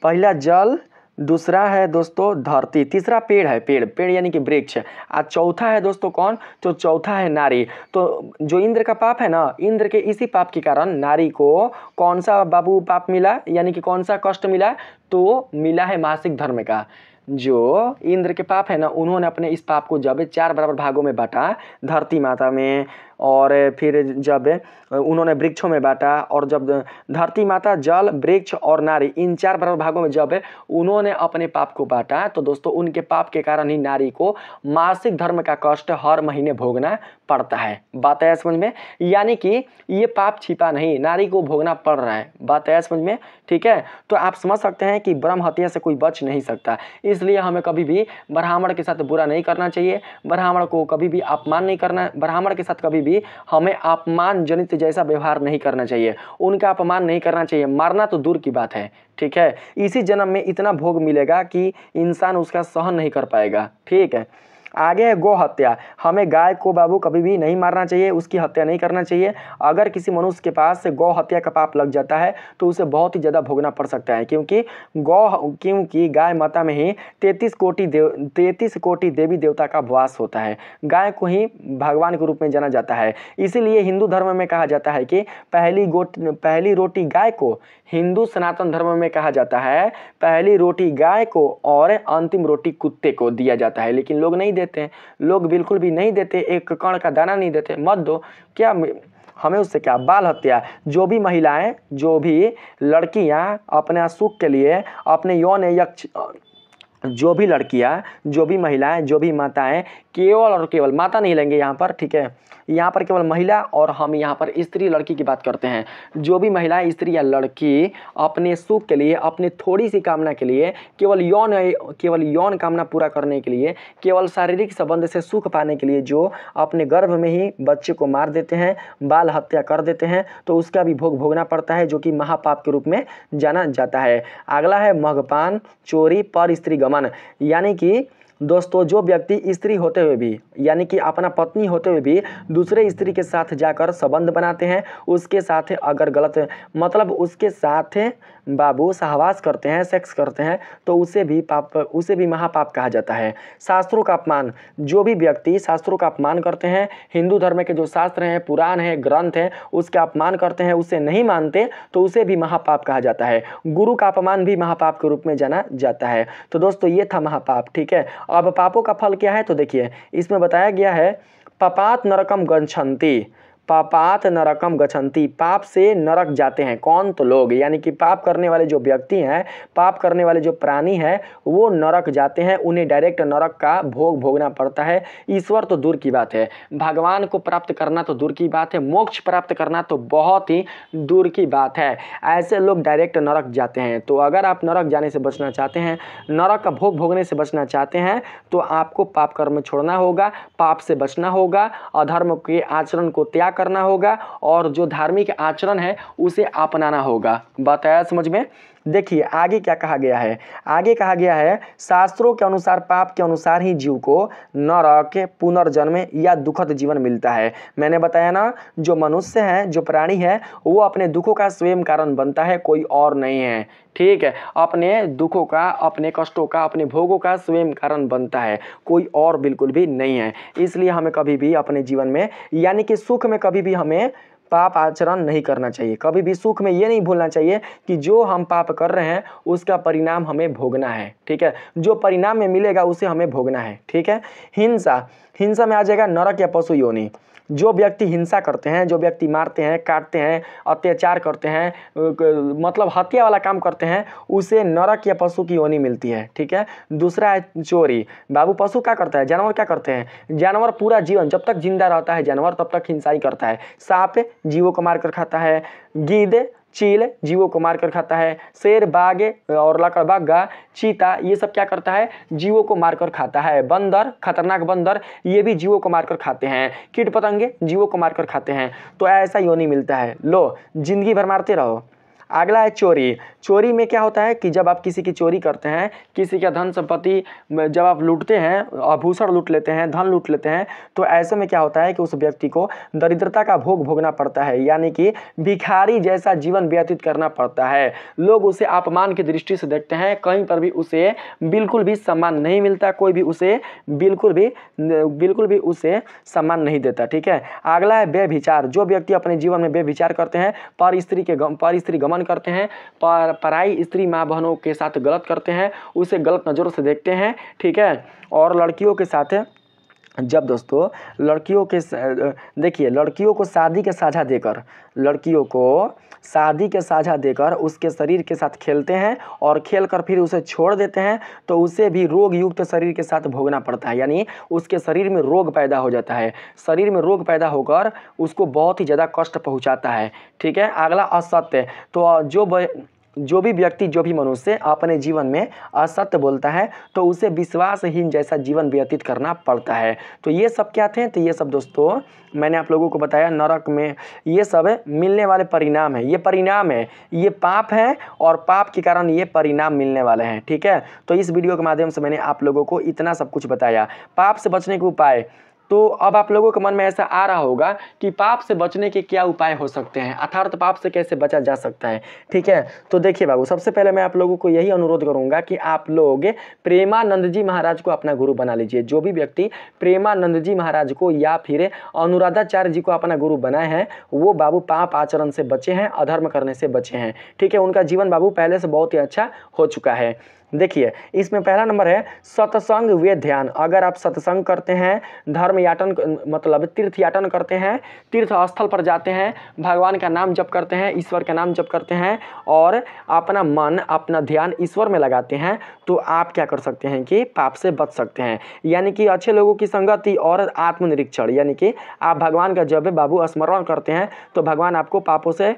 पहला जल, दूसरा है दोस्तों धरती, तीसरा पेड़ है, पेड़ यानी कि वृक्ष, और चौथा है दोस्तों कौन? तो चौथा है नारी। तो जो इंद्र का पाप है ना, इंद्र के इसी पाप के कारण नारी को कौन सा बाबू पाप मिला, यानी कि कौन सा कष्ट मिला? तो मिला है मासिक धर्म का। जो इंद्र के पाप है ना, उन्होंने अपने इस पाप को जब 4 बराबर भागों में बांटा, धरती माता में और फिर जब उन्होंने वृक्षों में बांटा और जब धरती माता, जल, वृक्ष और नारी इन 4 बराबर भागों में जब उन्होंने अपने पाप को बांटा तो दोस्तों उनके पाप के कारण ही नारी को मासिक धर्म का कष्ट हर महीने भोगना पड़ता है। बात आया समझ में? यानी कि ये पाप छिपा नहीं, नारी को भोगना पड़ रहा है। बात आया समझ में? ठीक है, तो आप समझ सकते हैं कि ब्रह्म हत्या से कोई बच नहीं सकता, इसलिए हमें कभी भी ब्राह्मण के साथ बुरा नहीं करना चाहिए, ब्राह्मण को कभी भी अपमान नहीं करना, ब्राह्मण के साथ कभी भी हमें अपमान जनित जैसा व्यवहार नहीं करना चाहिए, उनका अपमान नहीं करना चाहिए, मारना तो दूर की बात है। ठीक है, इसी जन्म में इतना भोग मिलेगा कि इंसान उसका सहन नहीं कर पाएगा। ठीक है, आगे है गौ हत्या। हमें गाय को बाबू कभी भी नहीं मारना चाहिए, उसकी हत्या नहीं करना चाहिए। अगर किसी मनुष्य के पास गौ हत्या का पाप लग जाता है तो उसे बहुत ही ज़्यादा भोगना पड़ सकता है, क्योंकि गाय माता में ही 33 कोटि देवी देवता का वास होता है। गाय को ही भगवान के रूप में जाना जाता है। इसीलिए हिंदू धर्म में कहा जाता है कि पहली रोटी गाय को, हिंदू सनातन धर्म में कहा जाता है पहली रोटी गाय को और अंतिम रोटी कुत्ते को दिया जाता है। लेकिन लोग नहीं देते हैं, लोग बिल्कुल भी नहीं देते, एक कण का दाना नहीं देते। मत दो, क्या हमें उससे क्या। बाल हत्या। जो भी महिलाएं, जो भी लड़कियां अपने सुख के लिए अपने यौन यक्ष, जो भी लड़कियां, जो भी महिलाएं, जो भी माताएं, केवल और केवल माता नहीं लेंगे यहाँ पर, ठीक है, यहाँ पर केवल महिला और हम यहाँ पर स्त्री लड़की की बात करते हैं। जो भी महिला, स्त्री या लड़की अपने सुख के लिए, अपने थोड़ी सी कामना के लिए, केवल यौन कामना पूरा करने के लिए, केवल शारीरिक संबंध से सुख पाने के लिए जो अपने गर्भ में ही बच्चे को मार देते हैं, बाल हत्या कर देते हैं, तो उसका भी भोग भोगना पड़ता है, जो कि महापाप के रूप में जाना जाता है। अगला है मद्यपान, चोरी, पर स्त्री गमन। यानी कि दोस्तों जो व्यक्ति स्त्री होते हुए भी, यानी कि अपना पत्नी होते हुए भी दूसरे स्त्री के साथ जाकर संबंध बनाते हैं, उसके साथ अगर गलत मतलब उसके साथ बाबू सहवास करते हैं, सेक्स करते हैं, तो उसे भी महापाप कहा जाता है। शास्त्रों का अपमान। जो भी व्यक्ति शास्त्रों का अपमान करते हैं, हिंदू धर्म के जो शास्त्र हैं, पुराण हैं, ग्रंथ हैं, उसका अपमान करते हैं, उसे नहीं मानते, तो उसे भी महापाप कहा जाता है। गुरु का अपमान भी महापाप के रूप में जाना जाता है। तो दोस्तों ये था महापाप। ठीक है, अब पापों का फल क्या है तो देखिए, इसमें बताया गया है पापात नरकम गच्छन्ति, पापात नरकम गच्छन्ति, पाप से नरक जाते हैं। कौन? तो लोग, यानी कि पाप करने वाले जो व्यक्ति हैं, पाप करने वाले जो प्राणी हैं, वो नरक जाते हैं, उन्हें डायरेक्ट नरक का भोग भोगना पड़ता है। ईश्वर तो दूर की बात है, भगवान को प्राप्त करना तो दूर की बात है, मोक्ष प्राप्त करना तो बहुत ही दूर की बात है। ऐसे लोग डायरेक्ट नरक जाते हैं। तो अगर आप नरक जाने से बचना चाहते हैं, नरक का भोग भोगने से बचना चाहते हैं, तो आपको पाप कर्म छोड़ना होगा, पाप से बचना होगा, अधर्म के आचरण को त्याग करना होगा और जो धार्मिक आचरण है उसे अपनाना होगा। बताया समझ में? देखिए आगे क्या कहा गया है। आगे कहा गया है शास्त्रों के अनुसार पाप के अनुसार ही जीव को नरक, पुनर्जन्म या दुखद जीवन मिलता है। मैंने बताया ना, जो मनुष्य है, जो प्राणी है, वो अपने दुखों का स्वयं कारण बनता है, कोई और नहीं है। ठीक है, अपने दुखों का, अपने कष्टों का, अपने भोगों का स्वयं कारण बनता है, कोई और बिल्कुल भी नहीं है। इसलिए हमें कभी भी अपने जीवन में, यानी कि सुख में कभी भी हमें पाप आचरण नहीं करना चाहिए। कभी भी सुख में ये नहीं भूलना चाहिए कि जो हम पाप कर रहे हैं उसका परिणाम हमें भोगना है। ठीक है, जो परिणाम में मिलेगा उसे हमें भोगना है। ठीक है, हिंसा में आ जाएगा नरक या पशु योनि। जो व्यक्ति हिंसा करते हैं, जो व्यक्ति मारते हैं, काटते हैं, अत्याचार करते हैं, मतलब हत्या वाला काम करते हैं, उसे नरक या पशु की योनि मिलती है। ठीक है, दूसरा है चोरी। बाबू पशु क्या करता है, जानवर क्या करते हैं, जानवर पूरा जीवन जब तक जिंदा रहता है जानवर तब तक हिंसा ही करता है। सांप जीवों को मारकर खाता है, गिद्ध, चील जीवों को मारकर खाता है, शेर, बाघ और लकड़बग्गा, चीता, ये सब क्या करता है, जीवों को मारकर खाता है। बंदर, खतरनाक बंदर, ये भी जीवों को मारकर खाते हैं। कीट पतंगे जीवों को मारकर खाते हैं। तो ऐसा योनि मिलता है। लो, जिंदगी भर मारते रहो। अगला है चोरी। चोरी में क्या होता है कि जब आप किसी की चोरी करते हैं, किसी का धन संपत्ति जब आप लूटते हैं, आभूषण लूट लेते हैं, धन लूट लेते हैं, तो ऐसे में क्या होता है कि उस व्यक्ति को दरिद्रता का भोग भोगना पड़ता है, यानी कि भिखारी जैसा जीवन व्यतीत करना पड़ता है। लोग उसे अपमान की दृष्टि से देखते हैं, कहीं पर भी उसे बिल्कुल भी सम्मान नहीं मिलता, कोई भी उसे बिल्कुल भी उसे सम्मान नहीं देता। ठीक है, अगला है व्यभिचार। जो व्यक्ति अपने जीवन में व्यभिचार करते हैं, पर स्त्री गमन करते हैं, पराई स्त्री माँ बहनों के साथ गलत करते हैं, उसे गलत नज़रों से देखते हैं। ठीक है, और लड़कियों के साथ जब दोस्तों लड़कियों के देखिए लड़कियों को शादी के साझा देकर, लड़कियों को शादी के साझा देकर उसके शरीर के साथ खेलते हैं और खेलकर फिर उसे छोड़ देते हैं, तो उसे भी रोग युक्त शरीर के साथ भोगना पड़ता है, यानी उसके शरीर में रोग पैदा हो जाता है। शरीर में रोग पैदा होकर उसको बहुत ही ज़्यादा कष्ट पहुंचाता है। ठीक है, अगला असत्य। तो जो भी व्यक्ति, जो भी मनुष्य अपने जीवन में असत्य बोलता है तो उसे विश्वासहीन जैसा जीवन व्यतीत करना पड़ता है। तो ये सब क्या थे? तो ये सब दोस्तों मैंने आप लोगों को बताया नरक में ये सब मिलने वाले परिणाम है। ये परिणाम है, ये पाप है और पाप के कारण ये परिणाम मिलने वाले हैं। ठीक है, तो इस वीडियो के माध्यम से मैंने आप लोगों को इतना सब कुछ बताया। पाप से बचने के उपाय। तो अब आप लोगों के मन में ऐसा आ रहा होगा कि पाप से बचने के क्या उपाय हो सकते हैं, अर्थात पाप से कैसे बचा जा सकता है। ठीक है, तो देखिए बाबू, सबसे पहले मैं आप लोगों को यही अनुरोध करूंगा कि आप लोग प्रेमानंद जी महाराज को अपना गुरु बना लीजिए। जो भी व्यक्ति प्रेमानंद जी महाराज को या फिर अनुराधाचार्य जी को अपना गुरु बनाए हैं वो बाबू पाप आचरण से बचे हैं, अधर्म करने से बचे हैं। ठीक है, उनका जीवन बाबू पहले से बहुत ही अच्छा हो चुका है। देखिए इसमें पहला नंबर है सत्संग व ध्यान। अगर आप सत्संग करते हैं, धर्म याटन मतलब तीर्थ याटन करते हैं, तीर्थ स्थल पर जाते हैं, भगवान का नाम जप करते हैं, ईश्वर का नाम जप करते हैं और अपना मन अपना ध्यान ईश्वर में लगाते हैं, तो आप क्या कर सकते हैं कि पाप से बच सकते हैं। यानी कि अच्छे लोगों की संगति और आत्मनिरीक्षण, यानी कि आप भगवान का जब बाबू स्मरण करते हैं तो भगवान आपको पापों से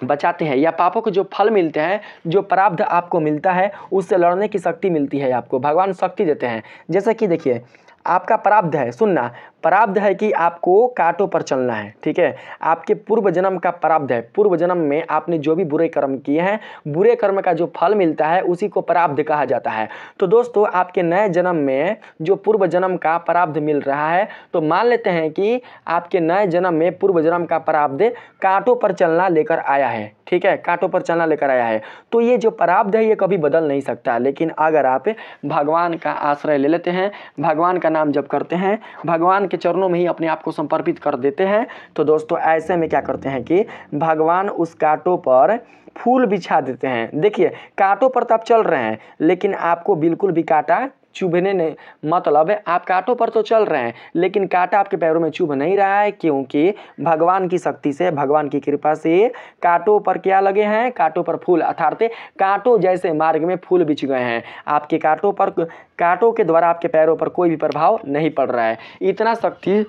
बचाते हैं, या पापों के जो फल मिलते हैं, जो प्रारब्ध आपको मिलता है उससे लड़ने की शक्ति मिलती है। आपको भगवान शक्ति देते हैं। जैसे कि देखिए आपका प्रारब्ध है, सुनना, प्रारब्ध है कि आपको कांटों पर चलना है। ठीक है, आपके पूर्व जन्म का प्रारब्ध है। पूर्व जन्म में आपने जो भी बुरे कर्म किए हैं, बुरे कर्म का जो फल मिलता है उसी को प्रारब्ध कहा जाता है। तो दोस्तों आपके नए जन्म में जो पूर्व जन्म का प्रारब्ध मिल रहा है, तो मान लेते हैं कि आपके नए जन्म में पूर्व जन्म का प्रारब्ध कांटों पर चलना लेकर आया है। ठीक है, कांटों पर चलना लेकर आया है, तो ये जो प्रारब्ध है ये कभी बदल नहीं सकता। लेकिन अगर आप भगवान का आश्रय ले लेते हैं, भगवान का नाम जप करते हैं, भगवान के चरणों में ही अपने आप को समर्पित कर देते हैं, तो दोस्तों ऐसे में क्या करते हैं कि भगवान उस कांटों पर फूल बिछा देते हैं। देखिए कांटों पर तो आप चल रहे हैं लेकिन आपको बिल्कुल भी कांटा चुभने नहीं, मतलब आप कांटों पर तो चल रहे हैं लेकिन कांटा आपके पैरों में चुभ नहीं रहा है, क्योंकि भगवान की शक्ति से, भगवान की कृपा से कांटों पर क्या लगे हैं? कांटों पर फूल, अर्थात कांटों जैसे मार्ग में फूल बिछ गए हैं। आपके कांटों पर, कांटों के द्वारा आपके पैरों पर कोई भी प्रभाव नहीं पड़ रहा है। इतना शक्ति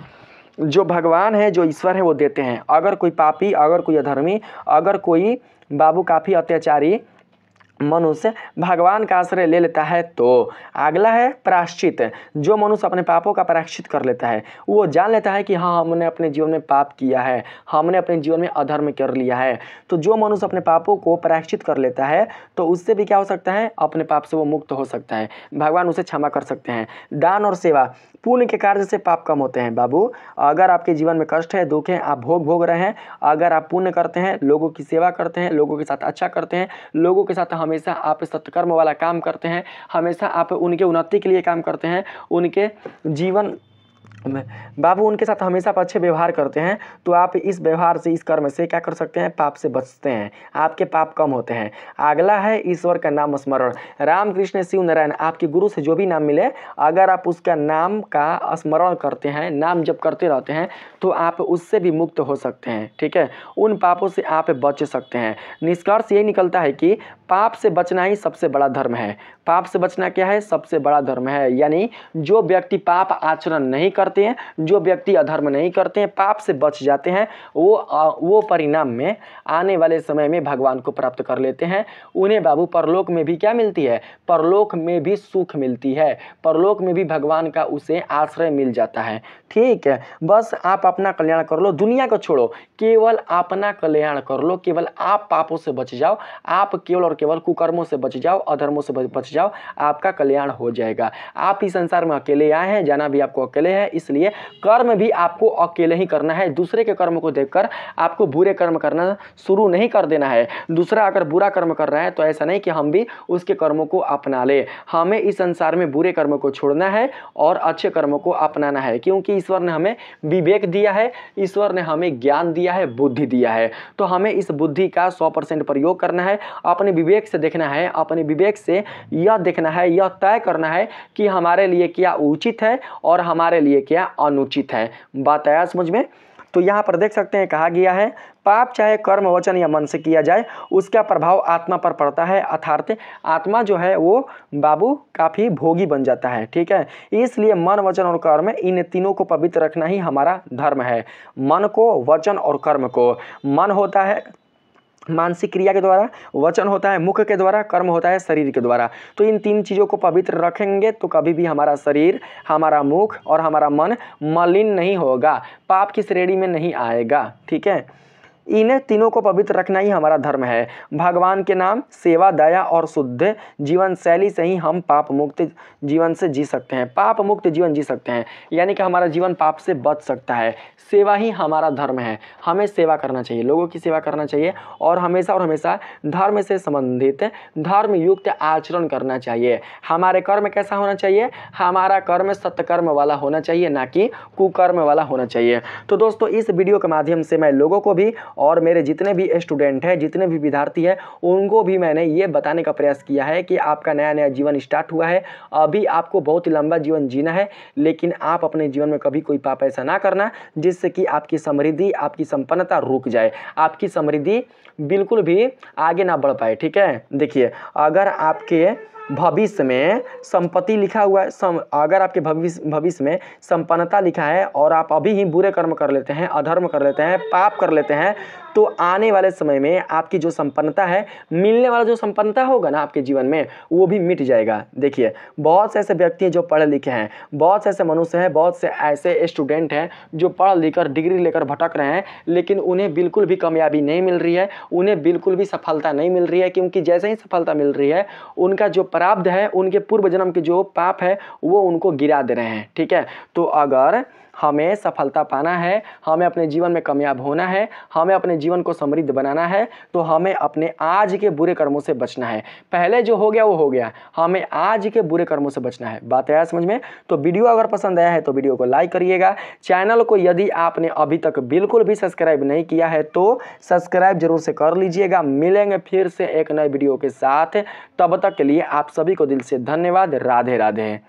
जो भगवान है, जो ईश्वर है वो देते हैं। अगर कोई पापी, अगर कोई अधर्मी, अगर कोई बाबू काफ़ी अत्याचारी मनुष्य भगवान का आश्रय ले लेता है, तो अगला है प्रायश्चित। जो मनुष्य अपने पापों का प्रायश्चित कर लेता है, वो जान लेता है कि हाँ हमने अपने जीवन में पाप किया है, हमने अपने जीवन में अधर्म कर लिया है। तो जो मनुष्य अपने पापों को प्रायश्चित कर लेता है तो उससे भी क्या हो सकता है? अपने पाप से वो मुक्त हो सकता है, भगवान उसे क्षमा कर सकते हैं। दान और सेवा, पुण्य के कार्य से पाप कम होते हैं। बाबू अगर आपके जीवन में कष्ट है, दुख है, आप भोग रहे हैं, अगर आप पुण्य करते हैं, लोगों की सेवा करते हैं, लोगों के साथ अच्छा करते हैं, लोगों के साथ हमेशा आप सत्कर्म वाला काम करते हैं, हमेशा आप उनके उन्नति के लिए काम करते हैं, उनके जीवन बाबू उनके साथ हमेशा आप अच्छे व्यवहार करते हैं, तो आप इस व्यवहार से, इस कर्म से क्या कर सकते हैं? पाप से बचते हैं, आपके पाप कम होते हैं। अगला है ईश्वर का नाम स्मरण। राम कृष्ण शिव नारायण, आपके गुरु से जो भी नाम मिले, अगर आप उसका नाम का स्मरण करते हैं, नाम जप करते रहते हैं, तो आप उससे भी मुक्त हो सकते हैं। ठीक है, उन पापों से आप बच सकते हैं। निष्कर्ष यही निकलता है कि पाप से बचना ही सबसे बड़ा धर्म है। पाप से बचना क्या है? सबसे बड़ा धर्म है। यानी जो व्यक्ति पाप आचरण नहीं करते हैं, जो व्यक्ति अधर्म नहीं करते हैं, पाप से बच जाते हैं, वो परिणाम में आने वाले समय में भगवान को प्राप्त कर लेते हैं। उन्हें बाबू परलोक में भी क्या मिलती है? परलोक में भी सुख मिलती है, परलोक में भी भगवान का उसे आश्रय मिल जाता है। ठीक है, बस आप अपना कल्याण कर लो, दुनिया को छोड़ो, केवल अपना कल्याण कर लो। केवल आप पापों से बच जाओ, आप केवल और केवल कुकर्मों से बच जाओ, अधर्मों से बच जाओ, आपका कल्याण हो जाएगा। आप इस संसार में अकेले आए हैं, जाना भी आपको अकेले है। इसलिए कर्म भी आपको अकेले ही करना है। दूसरे के कर्म को देखकर आपको बुरे कर्म करना शुरू नहीं कर देना है। दूसरा अगर बुरा कर्म कर रहा है तो ऐसा नहीं कि हम भी उसके कर्मों को अपना ले। हमें इस संसार में बुरे कर्मों को छोड़ना है और अच्छे कर्मों को अपनाना है, क्योंकि ईश्वर ने हमें विवेक दिया है, ईश्वर ने हमें ज्ञान दिया है, बुद्धि दिया है। तो हमें इस बुद्धि का 100% प्रयोग करना है। अपने विवेक से देखना है, अपने विवेक से यह देखना है, यह तय करना है कि हमारे लिए क्या उचित है और हमारे लिए क्या अनुचित है। बात आया समझ में? तो यहाँ पर देख सकते हैं कहा गया है पाप चाहे कर्म वचन या मन से किया जाए उसका प्रभाव आत्मा पर पड़ता है, अर्थात आत्मा जो है वो बाबू काफ़ी भोगी बन जाता है। ठीक है, इसलिए मन वचन और कर्म इन तीनों को पवित्र रखना ही हमारा धर्म है। मन को, वचन और कर्म को। मन होता है मानसिक क्रिया के द्वारा, वचन होता है मुख के द्वारा, कर्म होता है शरीर के द्वारा। तो इन तीन चीज़ों को पवित्र रखेंगे तो कभी भी हमारा शरीर, हमारा मुख और हमारा मन मलिन नहीं होगा, पाप की श्रेणी में नहीं आएगा। ठीक है, इन्हें तीनों को पवित्र रखना ही हमारा धर्म है। भगवान के नाम, सेवा, दया और शुद्ध जीवन शैली से ही हम पाप मुक्त जीवन से जी सकते हैं, पाप मुक्त जीवन जी सकते हैं, यानी कि हमारा जीवन पाप से बच सकता है। सेवा ही हमारा धर्म है, हमें सेवा करना चाहिए, लोगों की सेवा करना चाहिए और हमेशा धर्म से संबंधित धर्म युक्त आचरण करना चाहिए। हमारे कर्म कैसा होना चाहिए? हमारा कर्म सत्कर्म वाला होना चाहिए, ना कि कुकर्म वाला होना चाहिए। तो दोस्तों इस वीडियो के माध्यम से मैं लोगों को भी और मेरे जितने भी स्टूडेंट हैं, जितने भी विद्यार्थी हैं, उनको भी मैंने ये बताने का प्रयास किया है कि आपका नया नया जीवन स्टार्ट हुआ है, अभी आपको बहुत ही लंबा जीवन जीना है, लेकिन आप अपने जीवन में कभी कोई पाप ऐसा ना करना जिससे कि आपकी समृद्धि, आपकी संपन्नता रुक जाए, आपकी समृद्धि बिल्कुल भी आगे ना बढ़ पाए। ठीक है, देखिए अगर आपके भविष्य में संपत्ति लिखा हुआ है, अगर आपके भविष्य में संपन्नता लिखा है और आप अभी ही बुरे कर्म कर लेते हैं, अधर्म कर लेते हैं, पाप कर लेते हैं, तो आने वाले समय में आपकी जो संपन्नता है, मिलने वाला जो संपन्नता होगा ना आपके जीवन में, वो भी मिट जाएगा। देखिए बहुत से ऐसे व्यक्ति हैं जो पढ़े लिखे हैं, बहुत से ऐसे मनुष्य हैं, बहुत से ऐसे स्टूडेंट हैं जो पढ़ लिखकर डिग्री लेकर भटक रहे हैं, लेकिन उन्हें बिल्कुल भी कामयाबी नहीं मिल रही है, उन्हें बिल्कुल भी सफलता नहीं मिल रही है, क्योंकि जैसे ही सफलता मिल रही है उनका जो प्रारब्ध है, उनके पूर्व जन्म के जो पाप है वो उनको गिरा दे रहे हैं। ठीक है, तो अगर हमें सफलता पाना है, हमें अपने जीवन में कामयाब होना है, हमें अपने जीवन को समृद्ध बनाना है, तो हमें अपने आज के बुरे कर्मों से बचना है। पहले जो हो गया वो हो गया, हमें आज के बुरे कर्मों से बचना है। बात आया समझ में? तो वीडियो अगर पसंद आया है तो वीडियो को लाइक करिएगा। चैनल को यदि आपने अभी तक बिल्कुल भी सब्सक्राइब नहीं किया है तो सब्सक्राइब जरूर से कर लीजिएगा। मिलेंगे फिर से एक नए वीडियो के साथ, तब तक के लिए आप सभी को दिल से धन्यवाद। राधे राधे।